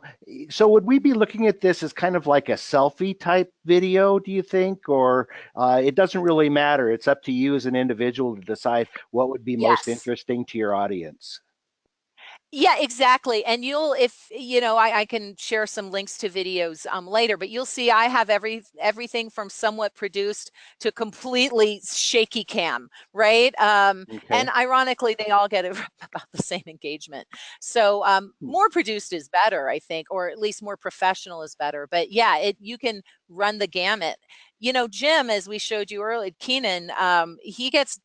Speaker 1: So would we be looking at this as kind of like a selfie type video, do you think? Or it doesn't really matter. It's up to you as an individual to decide what would be most
Speaker 2: Yes.
Speaker 1: interesting to your audience.
Speaker 2: Yeah, exactly. And you'll, if you know, I can share some links to videos later, but you'll see I have everything from somewhat produced to completely shaky cam, right? And
Speaker 1: Okay.
Speaker 2: ironically, they all get about the same engagement. So
Speaker 1: Hmm.
Speaker 2: more produced is better, I think, or at least more professional is better. But yeah, you can run the gamut. You know, Jim, as we showed you earlier, Keenan, he gets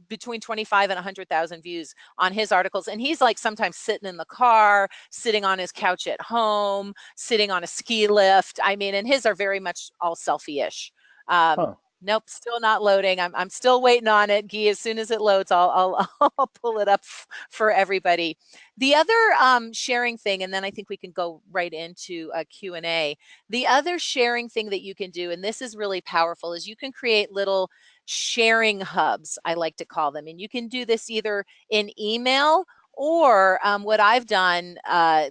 Speaker 2: between 25 and 100,000 views on his articles. And he's like sometimes sitting in the car, sitting on his couch at home, sitting on a ski lift. I mean, and his are very much all selfie-ish.
Speaker 1: Huh.
Speaker 2: Nope, still not loading. I'm still waiting on it, Guy. As soon as it loads, I'll pull it up for everybody. The other sharing thing, and then I think we can go right into a Q&A. The other sharing thing that you can do, and this is really powerful, is you can create little sharing hubs, I like to call them. And you can do this either in email or what I've done,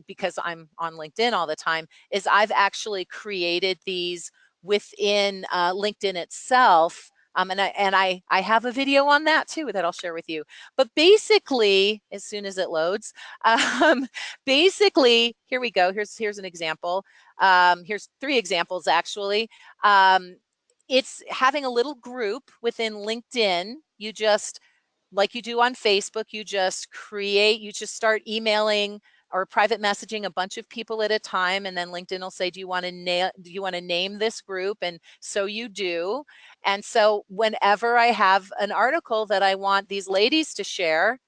Speaker 2: because I'm on LinkedIn all the time, is I've actually created these within LinkedIn itself. And I have a video on that too that I'll share with you. But basically, as soon as it loads, basically, here we go. Here's an example. Here's 3 examples actually. It's having a little group within LinkedIn. You just, like you do on Facebook, you just start emailing or private messaging a bunch of people at a time, and then LinkedIn will say, do you want to name this group? And so you do. And so whenever I have an article that I want these ladies to share,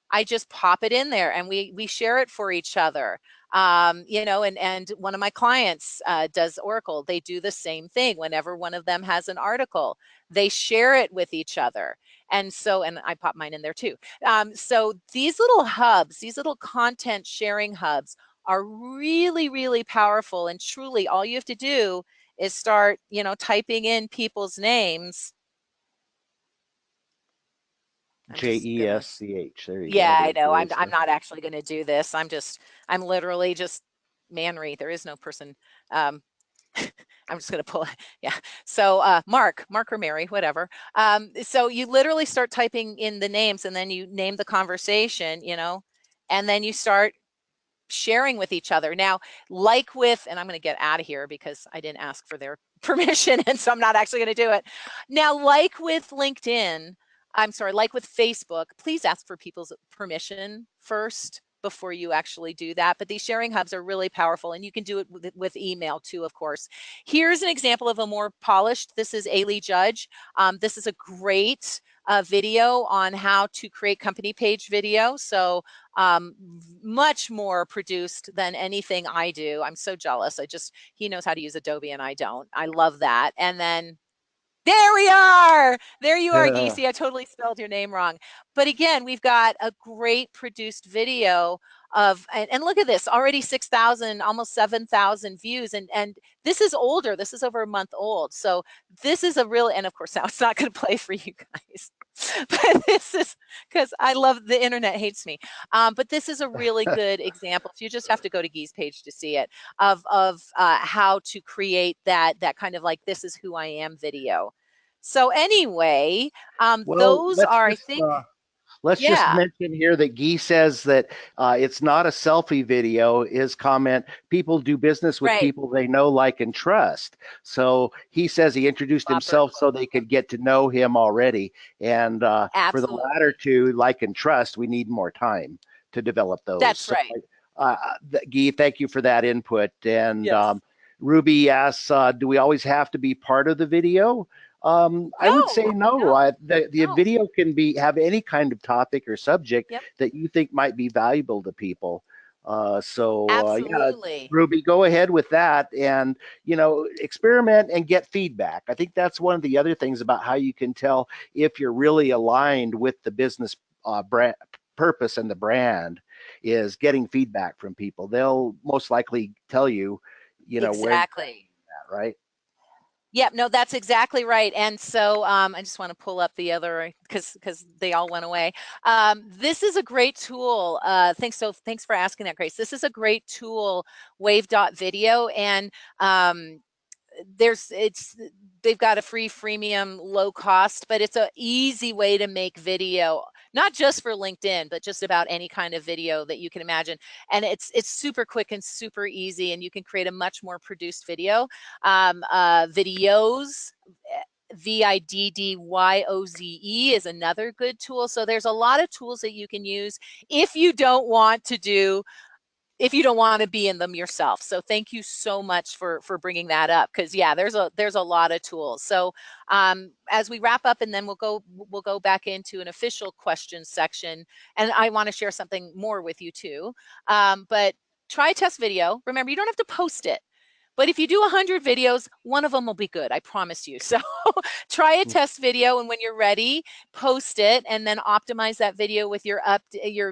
Speaker 2: I just pop it in there and we share it for each other. You know, and one of my clients does Oracle. They do the same thing. Whenever one of them has an article, they share it with each other. And so, and I pop mine in there too. So these little hubs, these little content sharing hubs are really, really powerful. And truly all you have to do is start, you know, typing in people's names. I'm just gonna,
Speaker 1: JESCH. There you go.
Speaker 2: yeah, I
Speaker 1: There's
Speaker 2: know. I'm
Speaker 1: Teresa.
Speaker 2: not actually going to do this. I'm literally just Manry. There is no person. Um, I'm just going to pull it. Yeah. So Mark or Mary, whatever. So you literally start typing in the names, and then you name the conversation, you know, and then you start sharing with each other. Now, like with, and I'm going to get out of here because I didn't ask for their permission, and so I'm not actually going to do it. Now, like with LinkedIn, I'm sorry, like with Facebook, please ask for people's permission first before you actually do that. But these sharing hubs are really powerful, and you can do it with email too, of course. Here's an example of a more polished. This is Ailey Judge. This is a great video on how to create company page video. So much more produced than anything I do. I'm so jealous. He knows how to use Adobe and I don't. I love that. And then there we are. There you are, Geesey. I totally spelled your name wrong. But again, we've got a great produced video of, and look at this, already 6,000, almost 7,000 views. And this is older. This is over a month old. So this is a real, and of course now it's not going to play for you guys. But this is, because I love, the internet hates me. But this is a really good example. So you just have to go to Gee's page to see it, of how to create that kind of like, this is who I am video. So anyway,
Speaker 1: Well,
Speaker 2: those are, I think,
Speaker 1: let's just
Speaker 2: yeah,
Speaker 1: mention here that Guy says that it's not a selfie video. His comment: people do business with
Speaker 2: right,
Speaker 1: people they know, like, and trust. So he says he introduced
Speaker 2: Whopper,
Speaker 1: himself so they could get to know him already. And for the latter
Speaker 2: absolutely.
Speaker 1: two, like and trust, we need more time to develop those.
Speaker 2: That's
Speaker 1: So,
Speaker 2: right.
Speaker 1: uh, Guy, thank you for that input. And
Speaker 2: Yes.
Speaker 1: Ruby asks, do we always have to be part of the video? I would say
Speaker 2: No,
Speaker 1: no.
Speaker 2: no,
Speaker 1: The
Speaker 2: no.
Speaker 1: video can have any kind of topic or subject
Speaker 2: Yep,
Speaker 1: that you think might be valuable to people. Yeah,
Speaker 2: absolutely.
Speaker 1: Ruby, go ahead with that, and experiment and get feedback. I think that's one of the other things about how you can tell if you're really aligned with the business brand purpose and the brand is getting feedback from people. They'll most likely tell you, where you're
Speaker 2: Exactly.
Speaker 1: at, right?
Speaker 2: Yep, no, that's exactly right. And so I just want to pull up the other, because they all went away. This is a great tool. Thanks for asking that, Grace. This is a great tool, Wave.video, and there's it's they've got a freemium low cost, but it's an easy way to make video. not just for LinkedIn, but just about any kind of video that you can imagine. And it's super quick and super easy, and you can create a much more produced video. Videos, VIDDYOZE is another good tool. So there's a lot of tools that you can use if you don't want to do if you don't want to be in them yourself. So thank you so much for bringing that up, because yeah, there's a lot of tools. So as we wrap up, and then we'll go back into an official questions section, and I want to share something more with you too. But try test video. Remember, you don't have to post it. But if you do 100 videos, one of them will be good, I promise you. So try a test video, and when you're ready, post it, and then optimize that video with your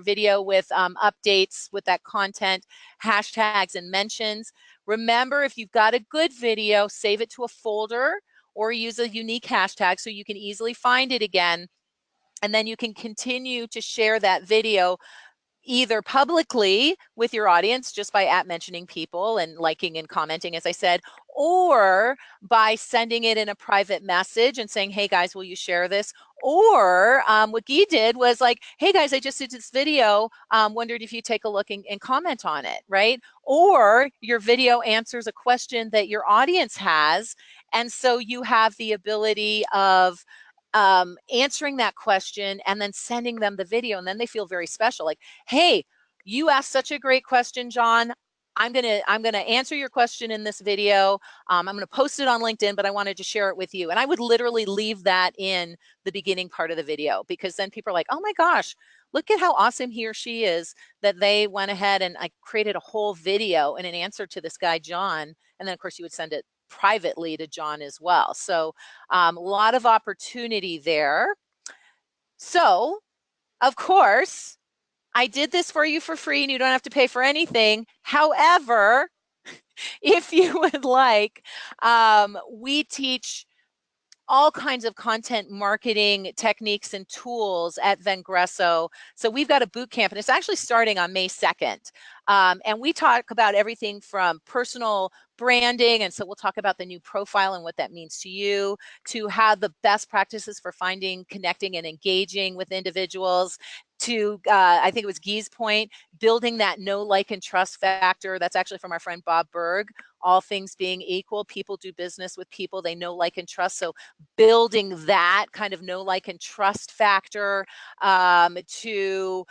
Speaker 2: video with updates with that content, hashtags, and mentions. Remember, if you've got a good video, save it to a folder or use a unique hashtag so you can easily find it again. And then you can continue to share that video either publicly with your audience just by mentioning people and liking and commenting, as I said, or by sending it in a private message and saying, hey guys, will you share this? Or what Guy did was like, hey guys, I just did this video, wondered if you take a look and comment on it, right? Or your video answers a question that your audience has, and so you have the ability of answering that question and then sending them the video, and then they feel very special. Like, hey, you asked such a great question, John. I'm gonna answer your question in this video. I'm gonna post it on LinkedIn, but I wanted to share it with you. And I would literally leave that in the beginning part of the video, because then people are like, oh my gosh, look at how awesome he or she is, that they went ahead and I created a whole video in an answer to this guy, John. And then of course you would send it privately to John as well. So a lot of opportunity there. So, of course, I did this for you for free and you don't have to pay for anything. However, if you would like, we teach all kinds of content marketing techniques and tools at Vengresso. So we've got a boot camp, and it's actually starting on May 2nd. And we talk about everything from personal branding, and so we'll talk about the new profile and what that means to you, to how the best practices for finding, connecting, and engaging with individuals, to I think it was Guy's point, building that know, like, and trust factor. That's actually from our friend Bob Berg. All things being equal, people do business with people they know, like, and trust. So building that kind of know, like, and trust factor, to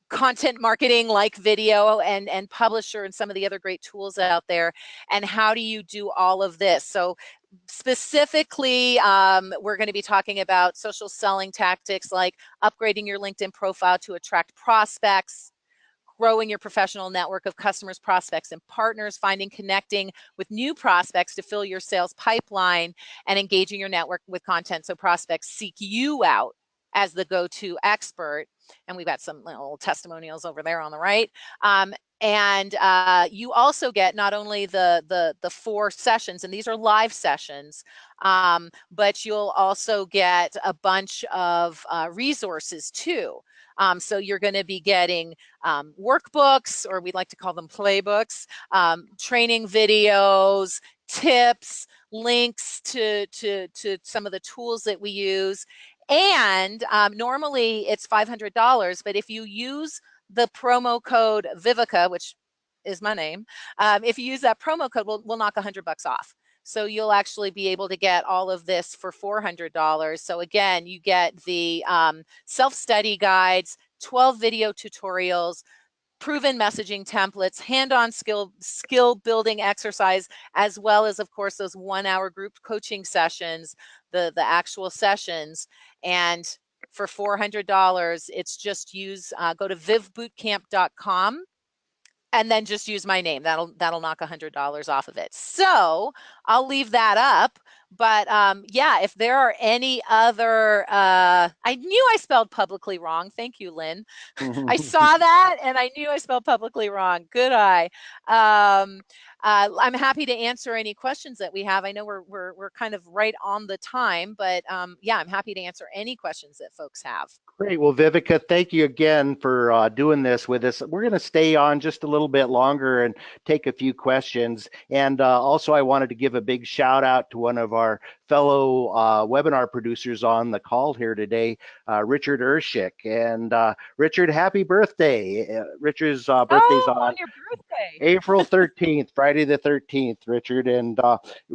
Speaker 2: content marketing like video and publisher and some of the other great tools out there. And how do you do all of this? So specifically, we're going to be talking about social selling tactics like upgrading your LinkedIn profile to attract prospects, growing your professional network of customers, prospects, and partners, connecting with new prospects to fill your sales pipeline, and engaging your network with content so prospects seek you out as the go-to expert. And we've got some little testimonials over there on the right. And you also get not only the 4 sessions, and these are live sessions, but you'll also get a bunch of resources too. So you're going to be getting workbooks, or we like to call them playbooks, training videos, tips, links to some of the tools that we use. And normally it's $500, but if you use the promo code Vivica, which is my name, if you use that promo code, we'll knock $100 off. So you'll actually be able to get all of this for $400. So again, you get the self-study guides, 12 video tutorials, proven messaging templates, hand-on skill building exercise, as well as, of course, those 1-hour group coaching sessions, the actual sessions. And for $400, it's just go to vivbootcamp.com and then just use my name. That'll knock $100 off of it. So I'll leave that up. But yeah, if there are any other, I knew I spelled publicly wrong. Thank you, Lynn. I saw that and I knew I spelled publicly wrong. Good eye. I'm happy to answer any questions that we have. I know we're kind of right on the time, but yeah, I'm happy to answer any questions that folks have.
Speaker 1: Great. Well, Vivica, thank you again for doing this with us. We're going to stay on just a little bit longer and take a few questions. And also, I wanted to give a big shout out to one of our fellow webinar producers on the call here today, Richard Urshik. And Richard, happy birthday. Richard's birthday's
Speaker 2: Oh,
Speaker 1: on
Speaker 2: on your birthday.
Speaker 1: April 13th, Friday the 13th, Richard. And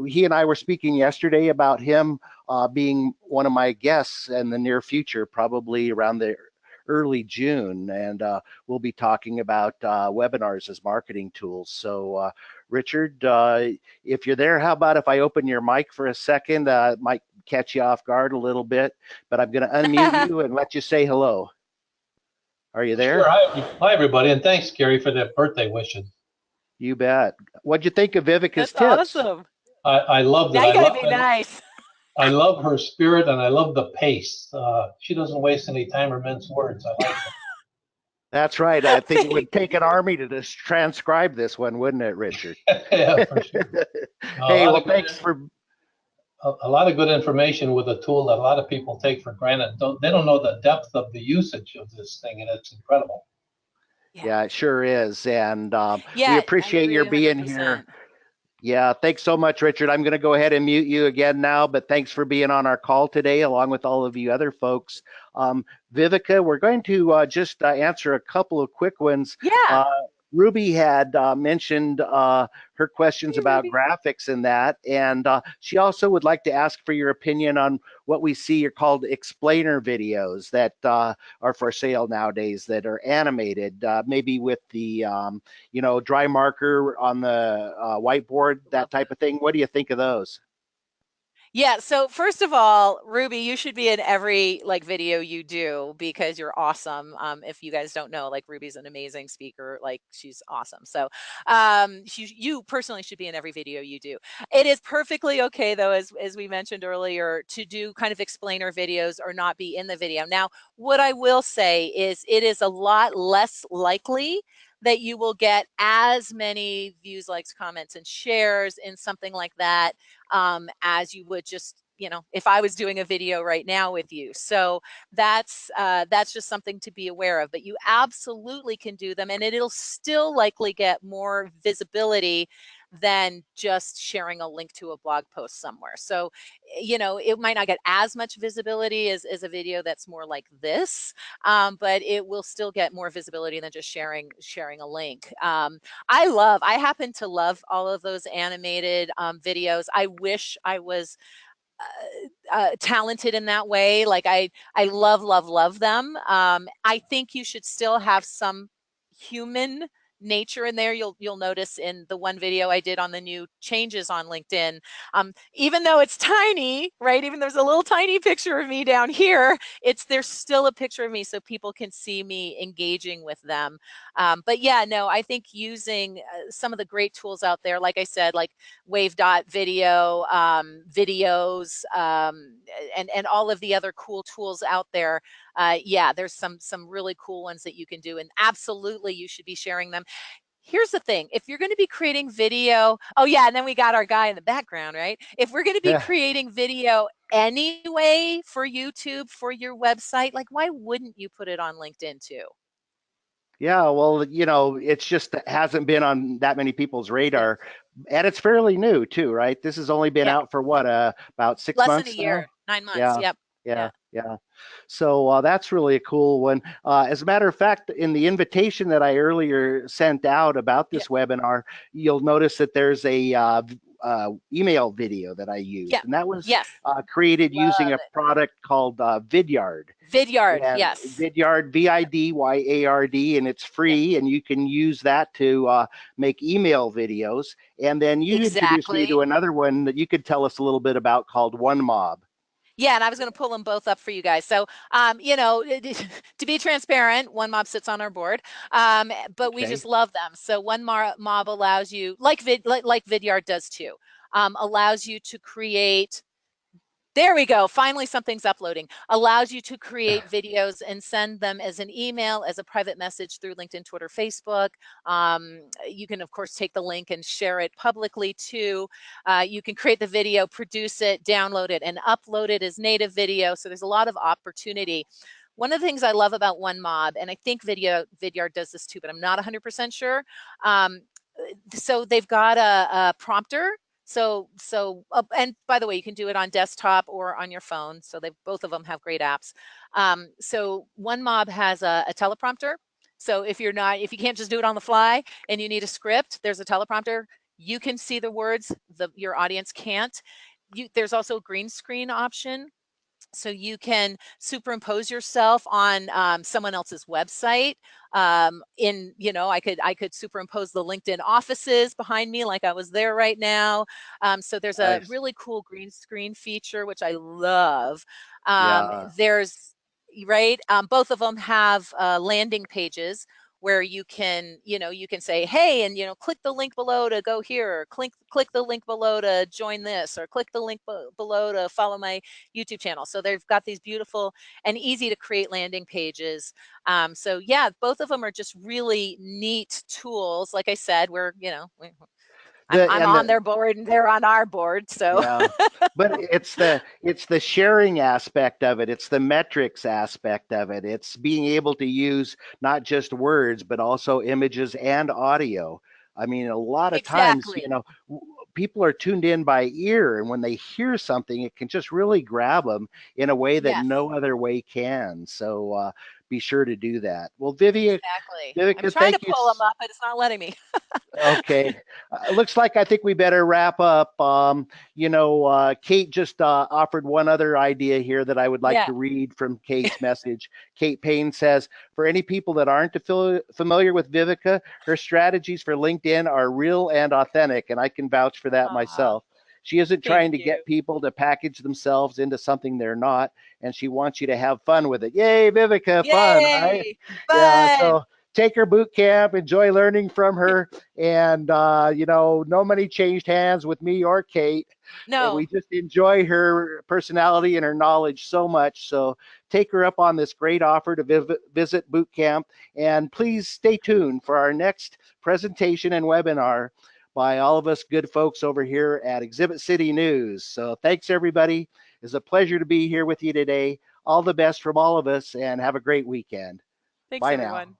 Speaker 1: he and I were speaking yesterday about him being one of my guests in the near future, probably around the early June. And we'll be talking about webinars as marketing tools. So, Richard, if you're there, how about if I open your mic for a second? It might catch you off guard a little bit, but I'm going to unmute you and let you say hello. Are you
Speaker 3: Sure.
Speaker 1: there?
Speaker 3: Hi, everybody, and thanks, Gary, for the birthday wishes.
Speaker 1: You bet. What'd you think of Vivica's
Speaker 2: That's
Speaker 1: tips?
Speaker 2: awesome.
Speaker 3: I loved it.
Speaker 2: Now you got to be nice.
Speaker 3: I love her spirit, and I love the pace. She doesn't waste any time or mince words. I like it.
Speaker 1: That's right. I think it would
Speaker 2: Thank
Speaker 1: take an
Speaker 2: you.
Speaker 1: army to just transcribe this one, wouldn't it, Richard?
Speaker 3: Yeah, for sure.
Speaker 1: Hey, well, thanks for.
Speaker 3: A lot of good information with a tool that a lot of people take for granted. They don't know the depth of the usage of this thing, and it's incredible.
Speaker 1: Yeah, it sure is. And we
Speaker 2: Yeah, I
Speaker 1: appreciate
Speaker 2: agree
Speaker 1: your being here.
Speaker 2: 100%.
Speaker 1: Yeah, thanks so much, Richard. I'm going to go ahead and mute you again now, but thanks for being on our call today, along with all of you other folks. Vivica, we're going to just answer a couple of quick ones.
Speaker 2: Yeah.
Speaker 1: Ruby had mentioned her questions
Speaker 2: Hey,
Speaker 1: about
Speaker 2: Ruby.
Speaker 1: graphics and that, and she also would like to ask for your opinion on what we see are called explainer videos that are for sale nowadays that are animated, maybe with the dry marker on the whiteboard, that
Speaker 2: Love
Speaker 1: type of thing. What do you think of those?
Speaker 2: Yeah, so first of all, Ruby, you should be in every like video you do because you're awesome. If you guys don't know, like Ruby's an amazing speaker, like she's awesome. So you personally should be in every video you do. It is perfectly okay though, as we mentioned earlier, to do kind of explainer videos or not be in the video. Now, what I will say is it is a lot less likely that you will get as many views, likes, comments, and shares in something like that as you would just, if I was doing a video right now with you. So that's just something to be aware of. But you absolutely can do them, and it'll still likely get more visibility than just sharing a link to a blog post somewhere. So, it might not get as much visibility as a video that's more like this, but it will still get more visibility than just sharing a link. I happen to love all of those animated videos. I wish I was talented in that way. Like I love them. I think you should still have some human nature in there. You'll notice in the one video I did on the new changes on LinkedIn, even though it's tiny, right? Even there's a little tiny picture of me down here, there's still a picture of me so people can see me engaging with them. But yeah, no, I think using some of the great tools out there, like I said, like Wave Dot Video, videos, and all of the other cool tools out there. Yeah, there's some really cool ones that you can do, and absolutely you should be sharing them. Here's the thing, if you're going to be creating video, oh yeah, and then we got our guy in the background, right? If we're going to be
Speaker 1: Yeah.
Speaker 2: creating video anyway for YouTube, for your website, like why wouldn't you put it on LinkedIn too?
Speaker 1: Yeah, well, it's just that hasn't been on that many people's
Speaker 2: Yeah.
Speaker 1: radar, and it's fairly new too, right? This has only been
Speaker 2: Yeah.
Speaker 1: out for what, about six
Speaker 2: Less than a
Speaker 1: months now?
Speaker 2: year, 9 months.
Speaker 1: Yeah,
Speaker 2: Yep.
Speaker 1: yeah,
Speaker 2: Yeah.
Speaker 1: yeah. So that's really a cool one. As a matter of fact, in the invitation that I earlier sent out about
Speaker 2: Yeah.
Speaker 1: this webinar, you'll notice that there's a email video that I
Speaker 2: Yeah.
Speaker 1: used, and that was
Speaker 2: Yes.
Speaker 1: created using
Speaker 2: Love
Speaker 1: a product called Vidyard.
Speaker 2: Vidyard,
Speaker 1: And
Speaker 2: yes.
Speaker 1: Vidyard, Vidyard, and it's
Speaker 2: Yep.
Speaker 1: free, and you can use that to make email videos. And then you introduced me to
Speaker 2: Exactly.
Speaker 1: another one that you could tell us a little bit about called One Mob.
Speaker 2: Yeah, and I was going to pull them both up for you guys. So, to be transparent, One Mob sits on our board, but we
Speaker 1: Okay.
Speaker 2: just love them. So, Mob allows you, like Vidyard does too, allows you to create. There we go. Finally, something's uploading. Allows you to create videos and send them as an email, as a private message through LinkedIn, Twitter, Facebook. You can, of course, take the link and share it publicly too. You can create the video, produce it, download it, and upload it as native video. So there's a lot of opportunity. One of the things I love about One Mob, and I think Vidyard does this too, but I'm not 100% sure. So they've got a prompter And by the way, you can do it on desktop or on your phone. So both of them have great apps. So OneMob has a teleprompter. So if you can't just do it on the fly and you need a script, there's a teleprompter. You can see the words, your audience can't. There's also a green screen option. So you can superimpose yourself on someone else's website. I could superimpose the LinkedIn offices behind me like I was there right now. So there's a
Speaker 1: Nice.
Speaker 2: really cool green screen feature, which I love.
Speaker 1: Yeah.
Speaker 2: There's right. Both of them have landing pages where you can say, hey, and click the link below to go here, or click the link below to join this, or click the link below to follow my YouTube channel. So they've got these beautiful and easy to create landing pages. So yeah, both of them are just really neat tools. Like I said, I'm on their board and they're on our board. So
Speaker 1: Yeah, but it's the sharing aspect of it. It's the metrics aspect of it. It's being able to use not just words, but also images and audio. I mean, a lot of times,
Speaker 2: exactly.
Speaker 1: people are tuned in by ear, and when they hear something, it can just really grab them in a way that
Speaker 2: Yes,
Speaker 1: no other way can. So be sure to do that. Well, Vivica,
Speaker 2: exactly. I'm
Speaker 1: Vivica,
Speaker 2: trying to
Speaker 1: thank you.
Speaker 2: pull them up, but it's not letting me.
Speaker 1: Okay. Looks like I think we better wrap up. Kate just offered one other idea here that I would like
Speaker 2: Yeah.
Speaker 1: to read from Kate's message. Kate Payne says, for any people that aren't familiar with Vivica, her strategies for LinkedIn are real and authentic, and I can vouch for that
Speaker 2: Aw,
Speaker 1: myself. She isn't
Speaker 2: thank
Speaker 1: trying to
Speaker 2: you.
Speaker 1: get people to package themselves into something they're not, and she wants you to have fun with it. Yay, Vivica, fun, right?
Speaker 2: Yay!
Speaker 1: Yeah,
Speaker 2: Fun!
Speaker 1: so take her boot camp, enjoy learning from her, and no money changed hands with me or Kate, and we
Speaker 2: No,
Speaker 1: just enjoy her personality and her knowledge so much. So take her up on this great offer to visit boot camp, and please stay tuned for our next presentation and webinar by all of us good folks over here at Exhibit City News. So thanks, everybody. It's a pleasure to be here with you today. All the best from all of us, and have a great weekend.
Speaker 2: thanks
Speaker 1: Bye now.
Speaker 2: everyone.